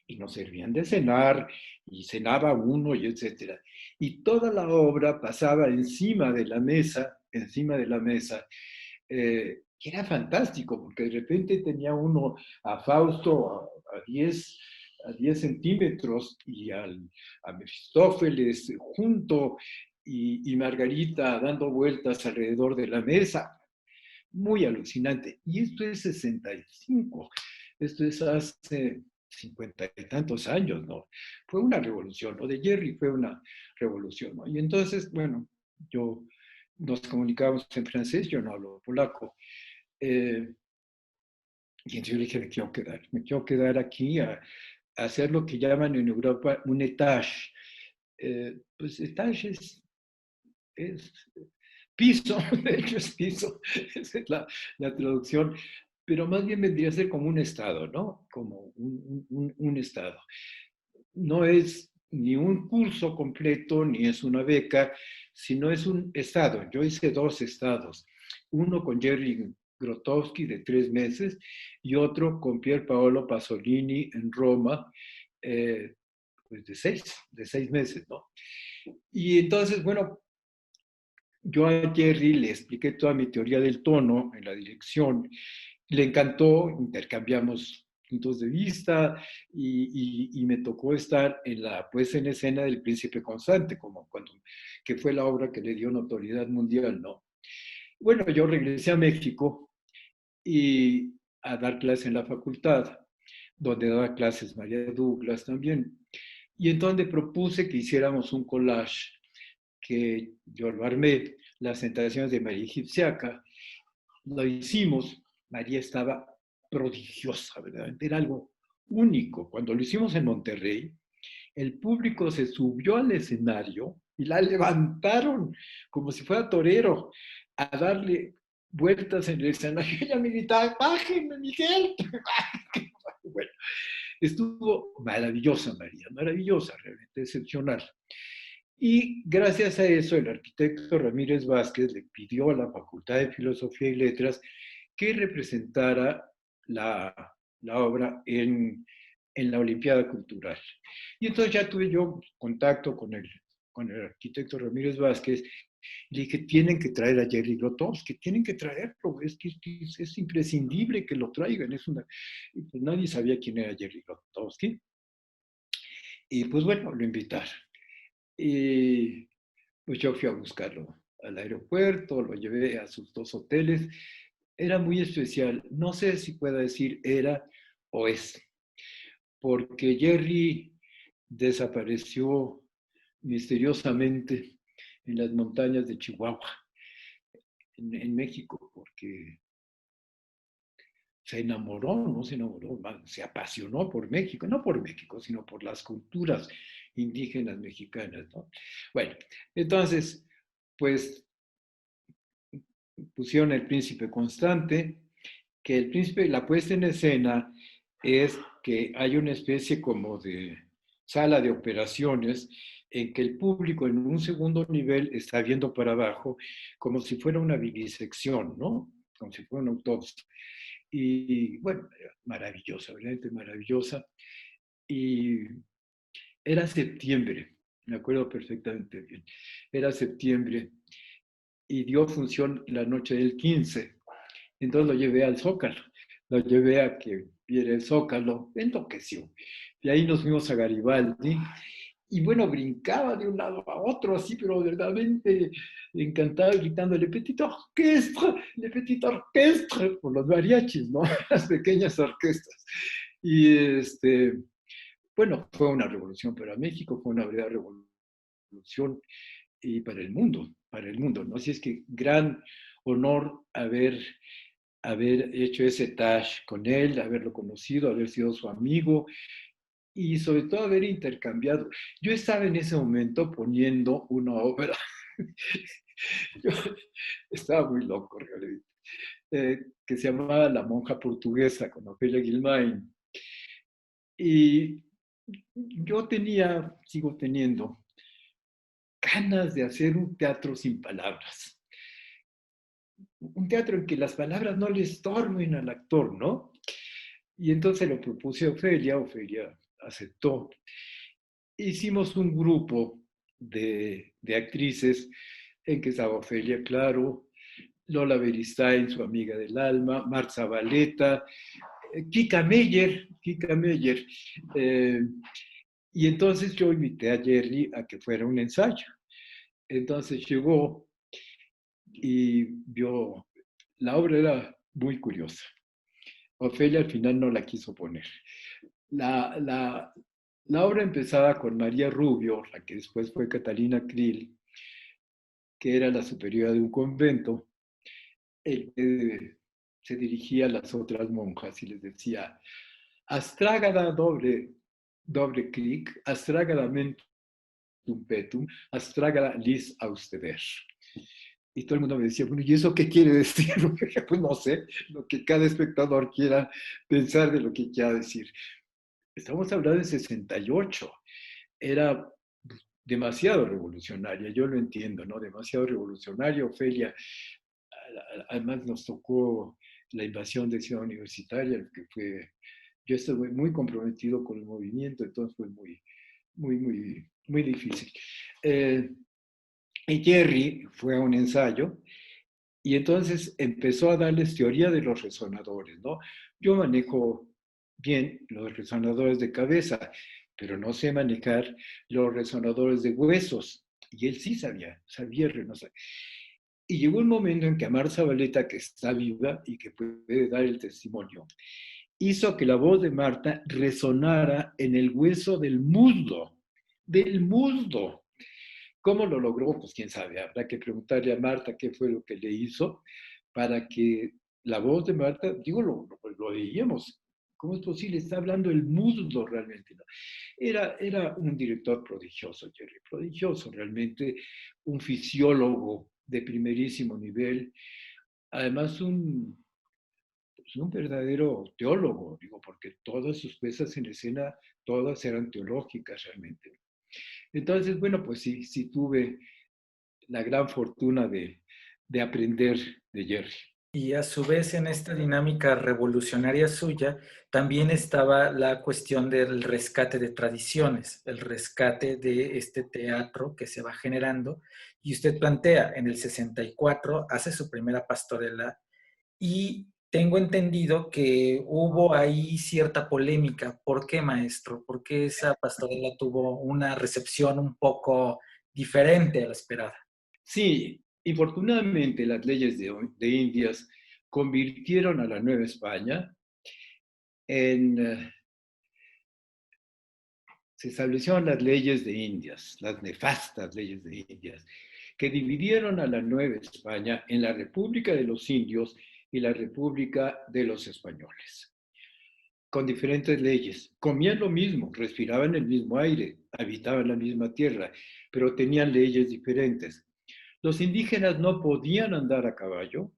y nos servían de cenar y cenaba uno y etcétera. Y toda la obra pasaba encima de la mesa, que era fantástico porque de repente tenía uno a Fausto a 10 centímetros y a Mefistófeles junto y Margarita dando vueltas alrededor de la mesa. Muy alucinante. Y esto es 65, esto es hace 50 y tantos años, ¿no? Fue una revolución, lo de Jerry fue una revolución, ¿no? Y entonces, bueno, nos comunicábamos en francés, yo no hablo polaco, eh, y entonces yo le dije, me quiero quedar aquí a hacer lo que llaman en Europa un étage. Pues étage es piso, de hecho es piso, esa es la traducción, pero más bien vendría a ser como un estado, ¿no? Como un estado. No es ni un curso completo, ni es una beca, sino es un estado. Yo hice 2 estados, uno con Jerry Grotowski de 3 meses y otro con Pier Paolo Pasolini en Roma, eh, pues de seis meses, ¿no? Y entonces, bueno, yo a Jerry le expliqué toda mi teoría del tono en la dirección, le encantó, intercambiamos puntos de vista y me tocó estar en la puesta en escena del Príncipe Constante, que fue la obra que le dio notoriedad mundial, ¿no? Bueno, yo regresé a México y a dar clase en la facultad, donde daba clases María Douglas también. Y entonces propuse que hiciéramos un collage que yo lo armé, las tentaciones de María Egipciaca, lo hicimos, María estaba prodigiosa, ¿verdad? Era algo único. Cuando lo hicimos en Monterrey, el público se subió al escenario y la levantaron como si fuera torero a darle vueltas en el escenario. Y ella me gritaba, bájenme, Miguel. Bueno, estuvo maravillosa, María, maravillosa, realmente excepcional. Y gracias a eso, el arquitecto Ramírez Vázquez le pidió a la Facultad de Filosofía y Letras que representara la, la obra en la Olimpiada Cultural. Y entonces ya tuve yo contacto con el arquitecto Ramírez Vázquez. Le dije, tienen que traer a Jerry Grotowski, tienen que traerlo, es imprescindible que lo traigan. Y pues nadie sabía quién era Jerry Grotowski. Y pues bueno, lo invitaron. Y pues yo fui a buscarlo al aeropuerto, lo llevé a sus 2 hoteles. Era muy especial. No sé si pueda decir era o es, porque Jerry desapareció misteriosamente en las montañas de Chihuahua, en México, porque se enamoró, no se enamoró, se apasionó por México, no por México, sino por las culturas indígenas mexicanas, ¿no? Bueno, entonces, pues pusieron el príncipe constante, que el príncipe, la puesta en escena es que hay una especie como de sala de operaciones en que el público en un segundo nivel está viendo para abajo como si fuera una vivisección, ¿no? Como si fuera una autopsia. Y bueno, maravillosa, realmente maravillosa. Y era septiembre, me acuerdo perfectamente bien. Era septiembre y dio función la noche del 15. Entonces lo llevé al Zócalo, lo llevé a que viera el Zócalo, enloqueció. Y ahí nos fuimos a Garibaldi y bueno, brincaba de un lado a otro así, pero verdaderamente encantado, gritando le petit orquestre, por los mariachis, ¿no? Las pequeñas orquestas. Y bueno, fue una revolución para México, fue una verdadera revolución y para el mundo, ¿no? Así es que gran honor haber hecho ese touch con él, haberlo conocido, haber sido su amigo y sobre todo haber intercambiado. Yo estaba en ese momento poniendo una obra. Yo estaba muy loco realmente. que se llamaba La monja portuguesa, con Ofelia Guilmain. Y yo sigo teniendo, ganas de hacer un teatro sin palabras. Un teatro en que las palabras no le estorben al actor, ¿no? Y entonces lo propuse a Ofelia, Ofelia aceptó. Hicimos un grupo de actrices en que estaba Ofelia Claro, Lola Beristain, su amiga del alma, Marta Zabaleta, Kika Meyer. Eh, y entonces yo invité a Jerry a que fuera un ensayo. Entonces llegó y vio, la obra era muy curiosa. Ofelia al final no la quiso poner. La, la, la obra empezaba con María Rubio, la que después fue Catalina Krill, que era la superiora de un convento, el que se dirigía a las otras monjas y les decía, Astrágada doble clic, Astrágada mentum petum, Astrágada lis austeber. Y todo el mundo me decía, bueno, ¿y eso qué quiere decir? Pues no sé, lo que cada espectador quiera pensar de lo que quiera decir. Estamos hablando de 68. Era demasiado revolucionaria, yo lo entiendo, ¿no? Demasiado revolucionaria. Ofelia, además nos tocó la invasión de Ciudad Universitaria, que fue, yo estuve muy comprometido con el movimiento, entonces fue muy difícil. Y Jerry fue a un ensayo y entonces empezó a darles teoría de los resonadores, ¿no? Yo manejo bien los resonadores de cabeza, pero no sé manejar los resonadores de huesos. Y él sí sabía resonar. Y llegó un momento en que Amar Zabaleta, que está viva y que puede dar el testimonio, hizo que la voz de Marta resonara en el hueso del muslo, del muslo. ¿Cómo lo logró? Pues quién sabe, habrá que preguntarle a Marta qué fue lo que le hizo para que la voz de Marta, digo, lo veíamos. ¿Cómo es posible? Está hablando el muslo realmente. ¿No? Era un director prodigioso, Jerry, prodigioso realmente, un fisiólogo de primerísimo nivel, además un verdadero teólogo, digo, porque todas sus piezas en escena, todas eran teológicas realmente. Entonces, bueno, pues sí tuve la gran fortuna de aprender de Jerry. Y a su vez en esta dinámica revolucionaria suya también estaba la cuestión del rescate de tradiciones, el rescate de este teatro que se va generando. Y usted plantea, en el 64 hace su primera pastorela y tengo entendido que hubo ahí cierta polémica. ¿Por qué, maestro? ¿Por qué esa pastorela tuvo una recepción un poco diferente a la esperada? Sí, infortunadamente las leyes de Indias convirtieron a la Nueva España en... se establecieron las leyes de Indias, las nefastas leyes de Indias, que dividieron a la Nueva España en la República de los Indios y la República de los Españoles, con diferentes leyes. Comían lo mismo, respiraban el mismo aire, habitaban la misma tierra, pero tenían leyes diferentes. Los indígenas no podían andar a caballo,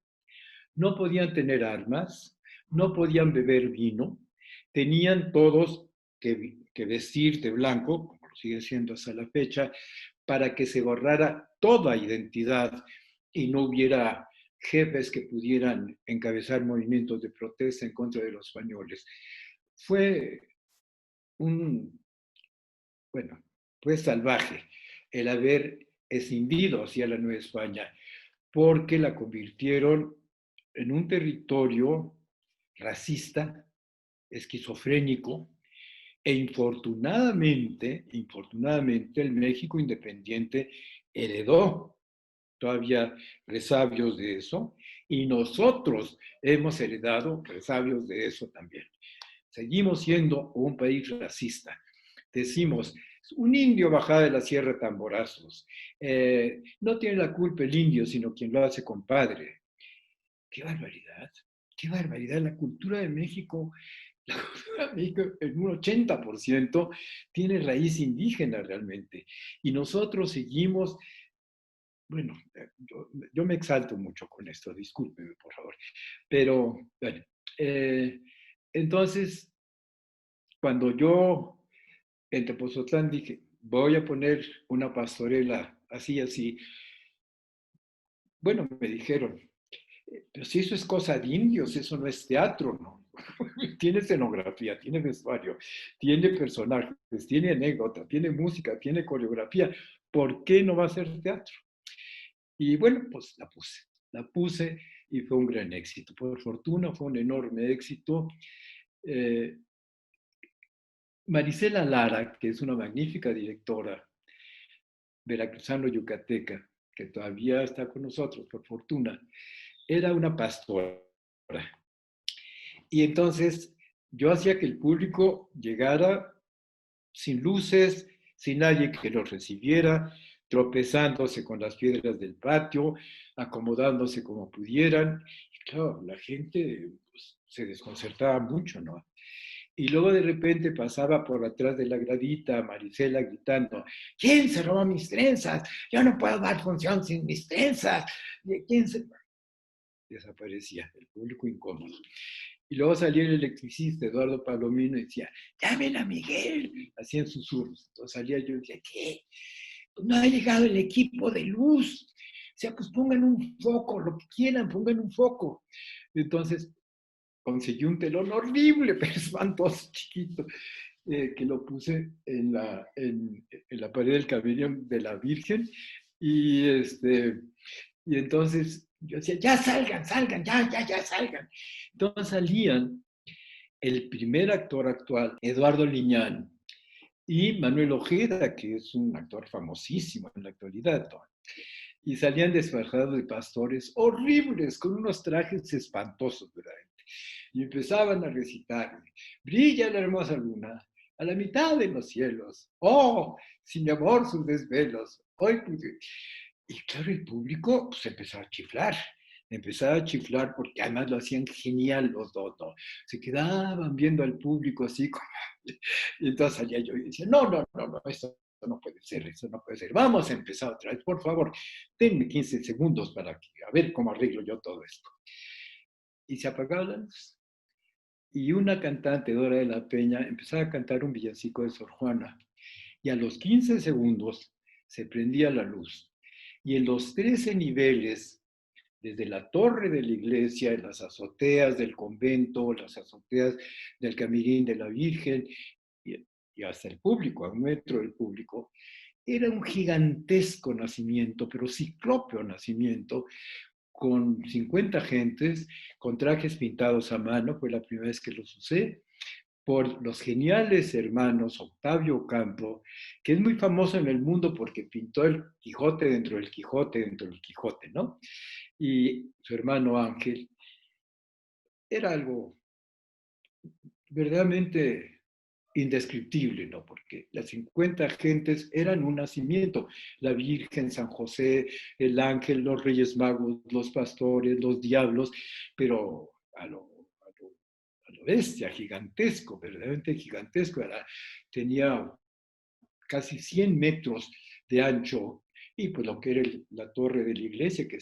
no podían tener armas, no podían beber vino, tenían todos que vestir de blanco, como lo sigue siendo hasta la fecha, para que se borrara toda identidad y no hubiera jefes que pudieran encabezar movimientos de protesta en contra de los españoles. Fue un, bueno, fue salvaje el haber escindido hacia la Nueva España, porque la convirtieron en un territorio racista, esquizofrénico, e infortunadamente el México independiente heredó todavía resabios de eso, y nosotros hemos heredado resabios de eso también. Seguimos siendo un país racista. Decimos, un indio bajaba de la sierra Tamborazos. No tiene la culpa el indio, sino quien lo hace compadre. ¡Qué barbaridad! ¡Qué barbaridad! La cultura de México, la cultura de México en un 80% tiene raíz indígena realmente. Y nosotros seguimos bueno, yo me exalto mucho con esto, discúlpeme, por favor. Pero, bueno, eh, entonces, cuando yo en Tepozotlán dije, voy a poner una pastorela así, así, bueno, me dijeron, pero si eso es cosa de indios, eso no es teatro, ¿no? Tiene escenografía, tiene vestuario, tiene personajes, tiene anécdota, tiene música, tiene coreografía. ¿Por qué no va a ser teatro? Y bueno, pues la puse y fue un gran éxito. Por fortuna fue un enorme éxito. Eh, Marisela Lara, que es una magnífica directora veracruzano-yucateca, que todavía está con nosotros, por fortuna, era una pastora. Y entonces yo hacía que el público llegara sin luces, sin nadie que los recibiera, tropezándose con las piedras del patio, acomodándose como pudieran. Y claro, la gente pues, se desconcertaba mucho, ¿no? Y luego de repente pasaba por atrás de la gradita Marisela gritando, ¿quién se robó mis trenzas? Yo no puedo dar función sin mis trenzas. ¿Quién se...? Desaparecía, el público incómodo. Y luego salía el electricista Eduardo Palomino y decía, llamen a Miguel, hacían susurros. Entonces salía yo y decía, ¿qué? Pues no ha llegado el equipo de luz. O sea, pues pongan un foco, lo que quieran, pongan un foco. Entonces conseguí un telón horrible, pero espantoso, chiquito, que lo puse en la pared del camerino de la Virgen. Y, y entonces yo decía, ya salgan, salgan, ya salgan. Entonces salían el primer actor actual, Eduardo Liñán, y Manuel Ojeda, que es un actor famosísimo en la actualidad, ¿no? Y salían disfrazados de pastores horribles, con unos trajes espantosos, ¿verdad? Y empezaban a recitar, brilla la hermosa luna a la mitad de los cielos, oh, sin mi amor sus desvelos, hoy y claro, el público pues, empezaba a chiflar porque además lo hacían genial los dos, ¿no? Se quedaban viendo al público así como... Y entonces salía yo y decía, no, esto no puede ser, eso no puede ser. Vamos a empezar otra vez, por favor, denme 15 segundos para que, a ver cómo arreglo yo todo esto. Y se apagaba la luz. Y una cantante, Dora de la Peña, empezaba a cantar un villancico de Sor Juana. Y a los 15 segundos se prendía la luz. Y en los 13 niveles, desde la torre de la iglesia, en las azoteas del convento, las azoteas del Camirín de la Virgen, y hasta el público, a un metro del público, era un gigantesco nacimiento, pero ciclópeo nacimiento, con 50 gentes, con trajes pintados a mano, fue la primera vez que los usé, por los geniales hermanos Octavio Campo, que es muy famoso en el mundo porque pintó el Quijote dentro del Quijote dentro del Quijote, ¿no? Y su hermano Ángel, era algo verdaderamente indescriptible, ¿no? Porque las 50 gentes eran un nacimiento. La Virgen, San José, el ángel, los Reyes Magos, los pastores, los diablos, pero a lo bestia, gigantesco, verdaderamente gigantesco. Tenía casi 100 metros de ancho y pues lo que era la torre de la iglesia, que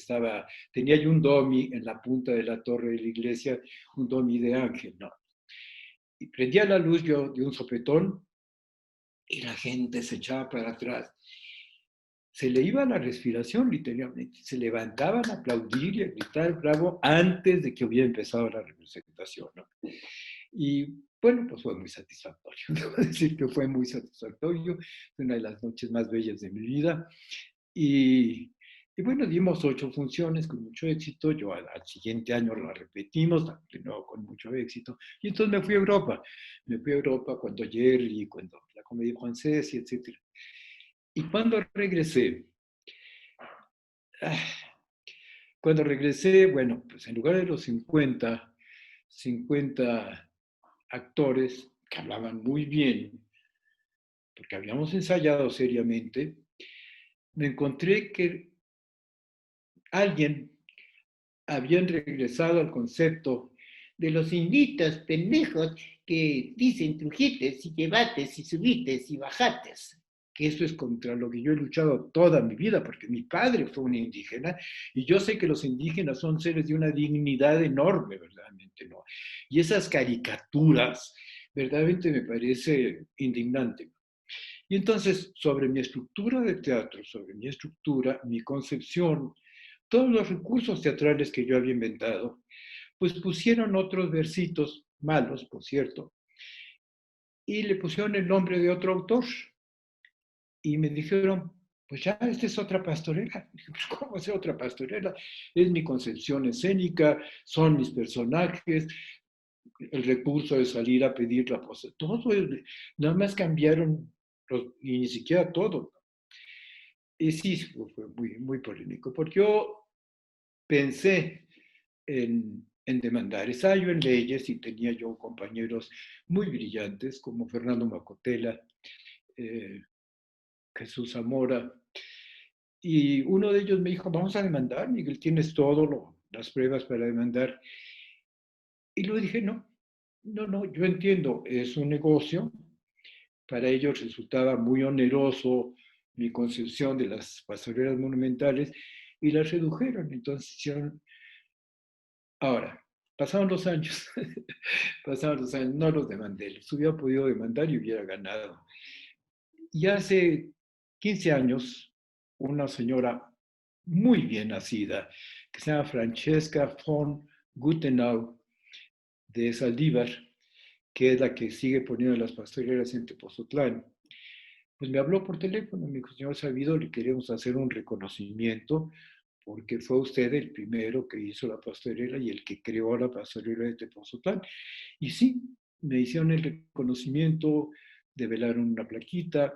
tenía yo un domi en la punta de la torre de la iglesia, un domi de ángel, ¿no? Y prendía la luz yo de un sopetón y la gente se echaba para atrás. Se le iba la respiración literalmente, se levantaban a aplaudir y a gritar bravo antes de que hubiera empezado la representación, ¿no? Y bueno, pues fue muy satisfactorio, debo decir que fue muy satisfactorio, fue una de las noches más bellas de mi vida. Y, y bueno, dimos 8 funciones con mucho éxito. Yo al siguiente año la repetimos, de nuevo con mucho éxito. Y entonces me fui a Europa. Me fui a Europa cuando Jerry, cuando la Comédie Française, etc. Y ah, cuando regresé, bueno, pues en lugar de los 50 actores que hablaban muy bien, porque habíamos ensayado seriamente, me encontré que alguien habían regresado al concepto de los inditos pendejos que dicen trujites y llevates y subites y bajates. que eso es contra lo que yo he luchado toda mi vida, porque mi padre fue un indígena, y yo sé que los indígenas son seres de una dignidad enorme, verdaderamente, ¿no? Y esas caricaturas, verdaderamente me parece indignante. Y entonces, sobre mi estructura de teatro, sobre mi estructura, mi concepción, todos los recursos teatrales que yo había inventado, pues pusieron otros versitos, malos, por cierto, y le pusieron el nombre de otro autor. Y me dijeron, pues ya, esta es otra pastorela. Dije, pues, ¿cómo es otra pastorela? Es mi concepción escénica, son mis personajes, el recurso de salir a pedir la pose. Todo, nada más cambiaron, y ni siquiera todo. Y sí, fue muy, muy polémico, porque yo pensé en demandar. Estaba yo en leyes y tenía yo compañeros muy brillantes como Fernando Macotela, eh, Jesús Zamora, y uno de ellos me dijo, vamos a demandar, Miguel, tienes todo las pruebas para demandar. Y luego dije, no, no, no, yo entiendo, es un negocio, para ellos resultaba muy oneroso mi concepción de las pastorelas monumentales y las redujeron. Entonces hicieron, ahora, pasaron los años, pasaron los años, no los demandé, los hubiera podido demandar y hubiera ganado. Y hace 15 años, una señora muy bien nacida, que se llama Francesca von Gutenau, de Saldívar, que es la que sigue poniendo las pastorelas en Tepozotlán, pues me habló por teléfono, me dijo, señor Sabido, le queremos hacer un reconocimiento porque fue usted el primero que hizo la pastorela y el que creó la pastorela de Tepozotlán. Y sí, me hicieron el reconocimiento, develaron una plaquita,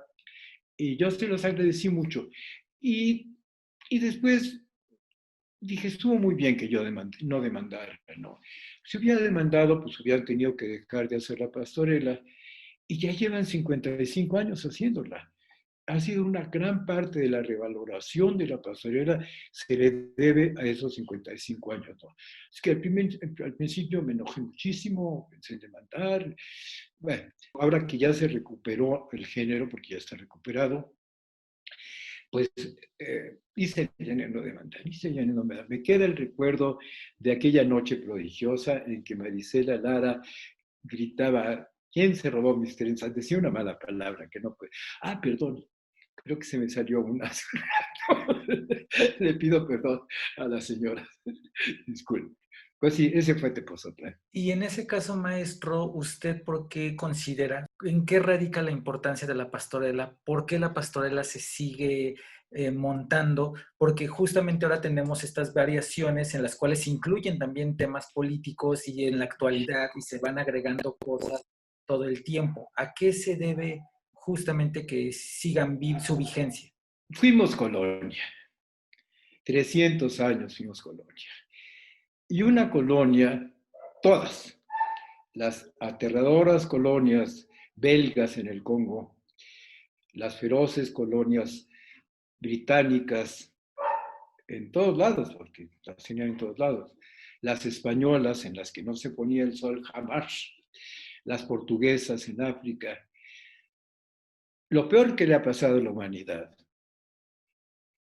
y yo se los agradecí mucho. Y, y después dije, estuvo muy bien que yo no demandara, ¿no? Si hubiera demandado, pues hubieran tenido que dejar de hacer la pastorela, y ya llevan 55 años haciéndola. Ha sido una gran parte de la revaloración de la pastorela se le debe a esos 55 años, ¿no? Es que al principio me enojé muchísimo, pensé en demandar. Bueno, ahora que ya se recuperó el género, porque ya está recuperado, pues hice ya no demandar, hice ya no demandar. Me queda el recuerdo de aquella noche prodigiosa en que Marisela Lara gritaba, ¿quién se robó mis trenzas? Decía una mala palabra que no puede. Ah, perdón, creo que se me salió una. Le pido perdón a la señora. Disculpe. Pues sí, ese fue Tepozotlán. Y en ese caso, maestro, ¿usted por qué considera, en qué radica la importancia de la pastorela? ¿Por qué la pastorela se sigue montando? Porque justamente ahora tenemos estas variaciones en las cuales se incluyen también temas políticos y en la actualidad y se van agregando cosas todo el tiempo. ¿A qué se debe justamente que sigan su vigencia? Fuimos colonia. 300 años fuimos colonia. Y una colonia, todas, las aterradoras colonias belgas en el Congo, las feroces colonias británicas en todos lados, porque las tenían en todos lados, las españolas en las que no se ponía el sol jamás, las portuguesas en África. Lo peor que le ha pasado a la humanidad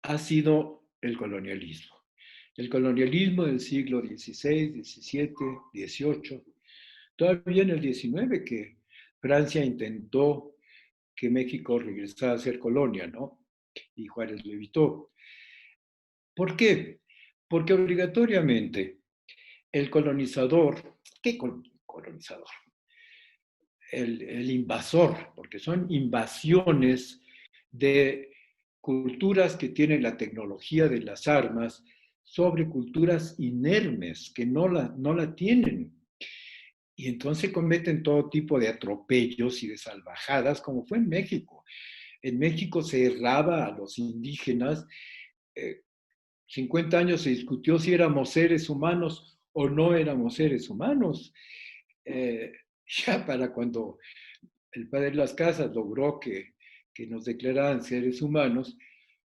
ha sido el colonialismo. El colonialismo del siglo XVI, XVII, XVIII, todavía en el XIX, que Francia intentó que México regresara a ser colonia, ¿no? Y Juárez lo evitó. ¿Por qué? Porque obligatoriamente el colonizador, ¿qué colonizador? El invasor, porque son invasiones de culturas que tienen la tecnología de las armas sobre culturas inermes que no la tienen. Y entonces cometen todo tipo de atropellos y de salvajadas, como fue en México. En México se erraba a los indígenas. 50 años se discutió si éramos seres humanos o no éramos seres humanos. Eh, ya para cuando el padre de las casas logró que nos declararan seres humanos,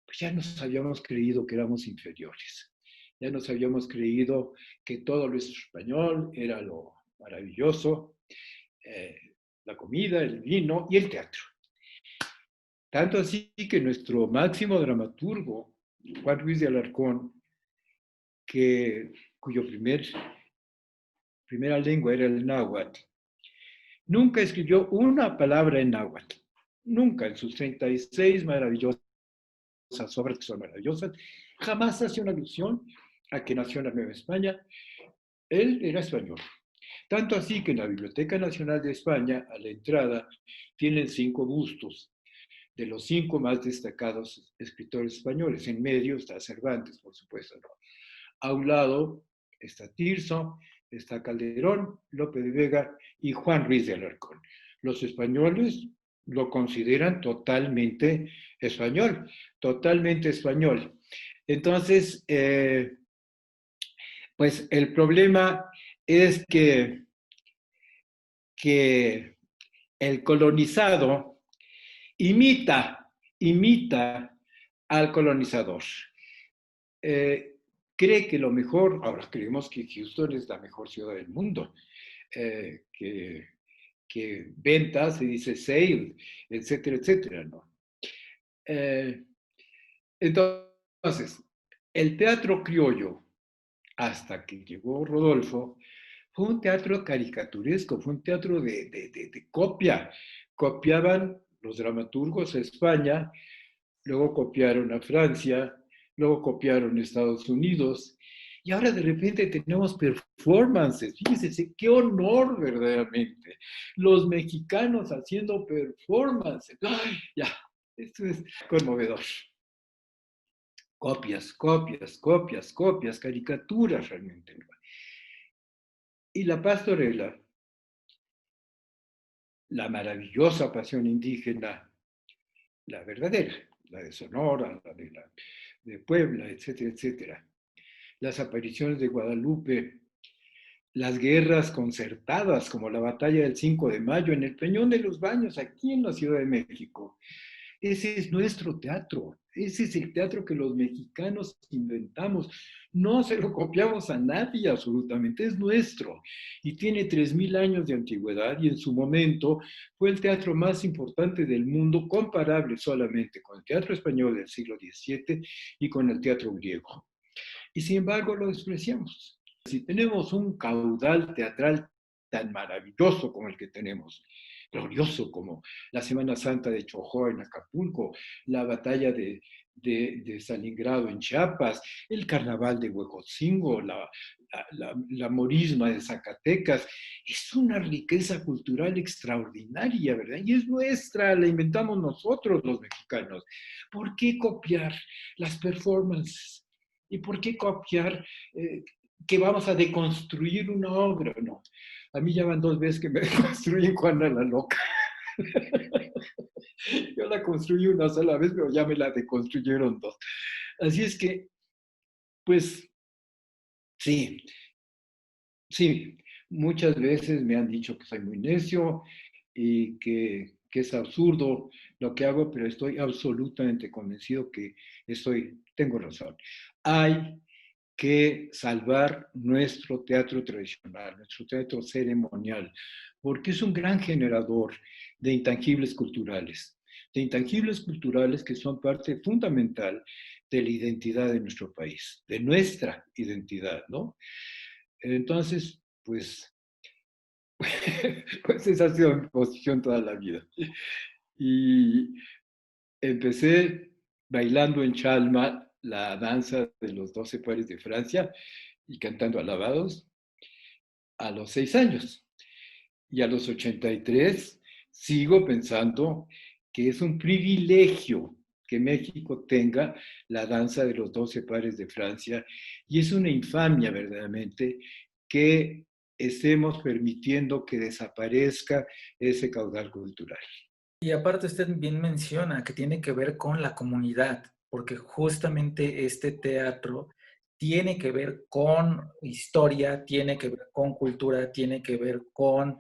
pues ya nos habíamos creído que éramos inferiores. Ya nos habíamos creído que todo lo español era lo maravilloso, la comida, el vino y el teatro. Tanto así que nuestro máximo dramaturgo, Juan Ruiz de Alarcón, cuyo primera lengua era el náhuatl, nunca escribió una palabra en náhuatl. Nunca en sus 36 maravillosas obras, que son maravillosas, jamás hace una alusión a que nació en la Nueva España. Él era español. Tanto así que en la Biblioteca Nacional de España, a la entrada, tienen 5 bustos de los 5 más destacados escritores españoles. En medio está Cervantes, por supuesto, ¿no? A un lado está Tirso, está Calderón, Lope de Vega y Juan Ruiz de Alarcón. Los españoles lo consideran totalmente español, totalmente español. Entonces, pues el problema es que el colonizado imita al colonizador. Cree que lo mejor, ahora creemos que Houston es la mejor ciudad del mundo, que venta se dice sale, etcétera, etcétera, ¿no? Entonces, el teatro criollo, hasta que llegó Rodolfo, fue un teatro caricaturesco, fue un teatro de copia. Copiaban los dramaturgos a España, luego copiaron a Francia, luego copiaron a Estados Unidos, y ahora de repente tenemos performances. Fíjense, qué honor verdaderamente. Los mexicanos haciendo performances. ¡Ay, ya! Esto es conmovedor. Copias, copias, copias, copias, caricaturas realmente. Y la pastorela, la maravillosa pasión indígena, la verdadera, la de Sonora, de Puebla, etcétera, etcétera. Las apariciones de Guadalupe, las guerras concertadas, como la batalla del 5 de mayo en el Peñón de los Baños, aquí en la Ciudad de México. Ese es nuestro teatro, ese es el teatro que los mexicanos inventamos. No se lo copiamos a nadie absolutamente, es nuestro. Y tiene 3000 años de antigüedad y en su momento fue el teatro más importante del mundo, comparable solamente con el teatro español del siglo XVII y con el teatro griego. Y sin embargo lo despreciamos. Si tenemos un caudal teatral tan maravilloso como el que tenemos, glorioso como la Semana Santa de Chojó en Acapulco, la batalla de Stalingrado en Chiapas, el carnaval de Huejotzingo, la morisma de Zacatecas, es una riqueza cultural extraordinaria, ¿verdad? Y es nuestra, la inventamos nosotros los mexicanos. ¿Por qué copiar las performances? ¿Y por qué copiar que vamos a deconstruir una obra? No. A mí ya van 2 veces que me deconstruyen Juana la Loca. Yo la construí una sola vez, pero ya me la deconstruyeron 2. Así es que, pues, sí, sí, muchas veces me han dicho que soy muy necio y que es absurdo lo que hago, pero estoy absolutamente convencido que tengo razón. Hay que salvar nuestro teatro tradicional, nuestro teatro ceremonial, porque es un gran generador de intangibles culturales que son parte fundamental de la identidad de nuestro país, de nuestra identidad, ¿no? Entonces, pues, pues esa ha sido mi posición toda la vida. Y empecé bailando en Chalma la danza de los 12 pares de Francia y cantando alabados a los 6 años. Y a los 83 sigo pensando que es un privilegio que México tenga la danza de los 12 pares de Francia y es una infamia verdaderamente que estemos permitiendo que desaparezca ese caudal cultural. Y aparte usted bien menciona que tiene que ver con la comunidad, porque justamente este teatro tiene que ver con historia, tiene que ver con cultura, tiene que ver con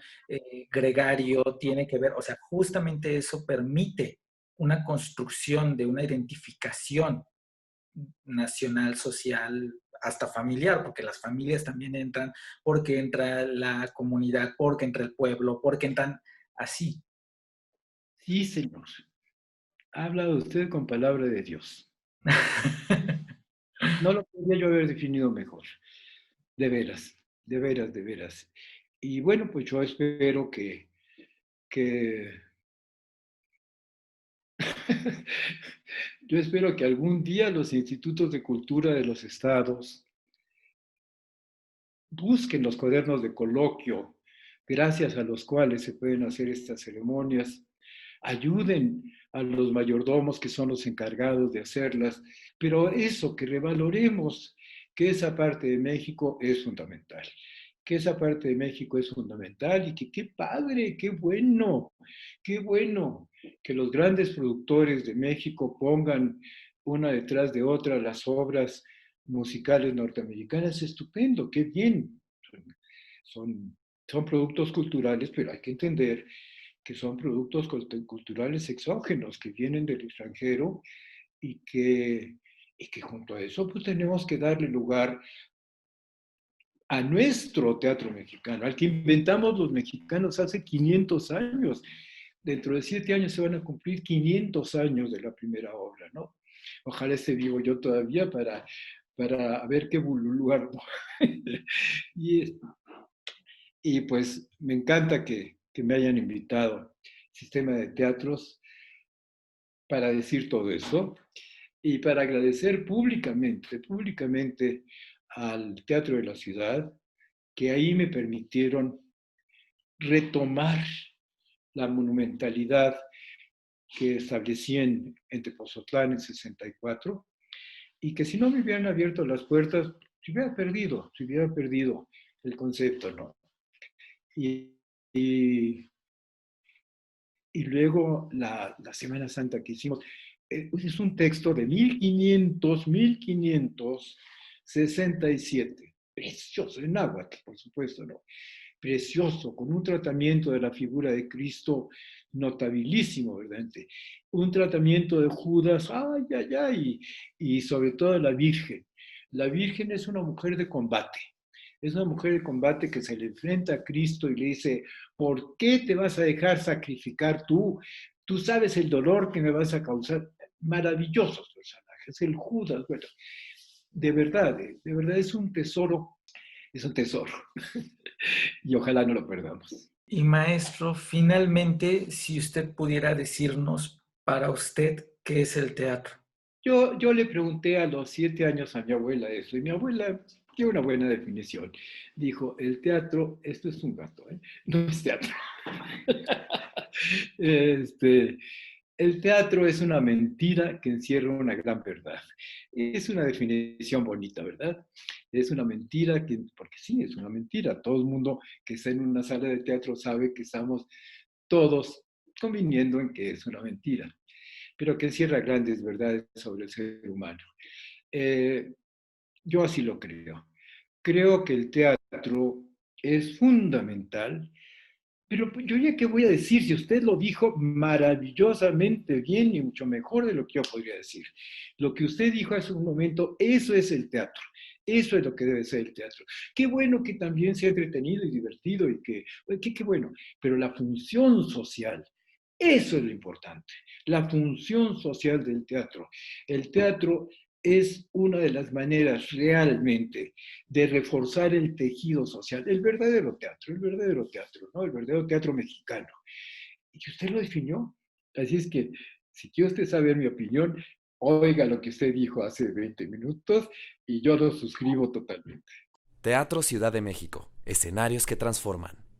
gregario, tiene que ver, o sea, justamente eso permite una construcción de una identificación nacional, social, hasta familiar, porque las familias también entran, porque entra la comunidad, porque entra el pueblo, porque entran así. Sí, señor. Ha hablado usted con palabra de Dios. No lo podría yo haber definido mejor. De veras, de veras, de veras. Y bueno, pues yo espero que yo espero que algún día los institutos de cultura de los estados busquen los cuadernos de coloquio, gracias a los cuales se pueden hacer estas ceremonias, ayuden a los mayordomos que son los encargados de hacerlas, pero eso, que revaloremos que esa parte de México es fundamental, que esa parte de México es fundamental y que qué padre, qué bueno que los grandes productores de México pongan una detrás de otra las obras musicales norteamericanas, estupendo, qué bien. Son, son productos culturales, pero hay que entender que son productos culturales exógenos que vienen del extranjero y que junto a eso pues tenemos que darle lugar a nuestro teatro mexicano, al que inventamos los mexicanos hace 500 años. Dentro de 7 años se van a cumplir 500 años de la primera obra, ¿no? Ojalá esté vivo yo todavía para ver qué lugar. y, y pues me encanta que me hayan invitado al Sistema de Teatros para decir todo eso y para agradecer públicamente al Teatro de la Ciudad, que ahí me permitieron retomar la monumentalidad que establecí en Tepozotlán en 64 y que si no me hubieran abierto las puertas, se hubiera perdido el concepto, ¿no? Y, y, y luego la Semana Santa que hicimos, es un texto de 1567, precioso, en náhuatl, por supuesto, ¿no? Precioso, con un tratamiento de la figura de Cristo notabilísimo, ¿verdad? Un tratamiento de Judas, ay, ay, ay, y sobre todo la Virgen. La Virgen es una mujer de combate. Es una mujer de combate que se le enfrenta a Cristo y le dice, ¿por qué te vas a dejar sacrificar tú? Tú sabes el dolor que me vas a causar. Maravillosos personajes. El Judas, bueno, de verdad es un tesoro. Y ojalá no lo perdamos. Y maestro, finalmente, si usted pudiera decirnos para usted qué es el teatro. Yo le pregunté a los 7 años a mi abuela eso, y mi abuela dio una buena definición. Dijo, el teatro, esto es un gato, ¿eh? No es teatro. este, el teatro es una mentira que encierra una gran verdad. Es una definición bonita, ¿verdad? Es una mentira, porque sí, es una mentira. Todo el mundo que está en una sala de teatro sabe que estamos todos conviniendo en que es una mentira, pero que encierra grandes verdades sobre el ser humano. Eh, yo así lo creo. Creo que el teatro es fundamental, pero yo ya qué voy a decir si usted lo dijo maravillosamente bien y mucho mejor de lo que yo podría decir. Lo que usted dijo hace un momento, eso es el teatro. Eso es lo que debe ser el teatro. Qué bueno que también sea entretenido y divertido y qué bueno, pero la función social, eso es lo importante, la función social del teatro. El teatro es una de las maneras realmente de reforzar el tejido social, el verdadero teatro, ¿no? El verdadero teatro mexicano. Y usted lo definió. Así es que, si quiere usted saber mi opinión, oiga lo que usted dijo hace 20 minutos y yo lo suscribo totalmente. Teatro Ciudad de México, escenarios que transforman.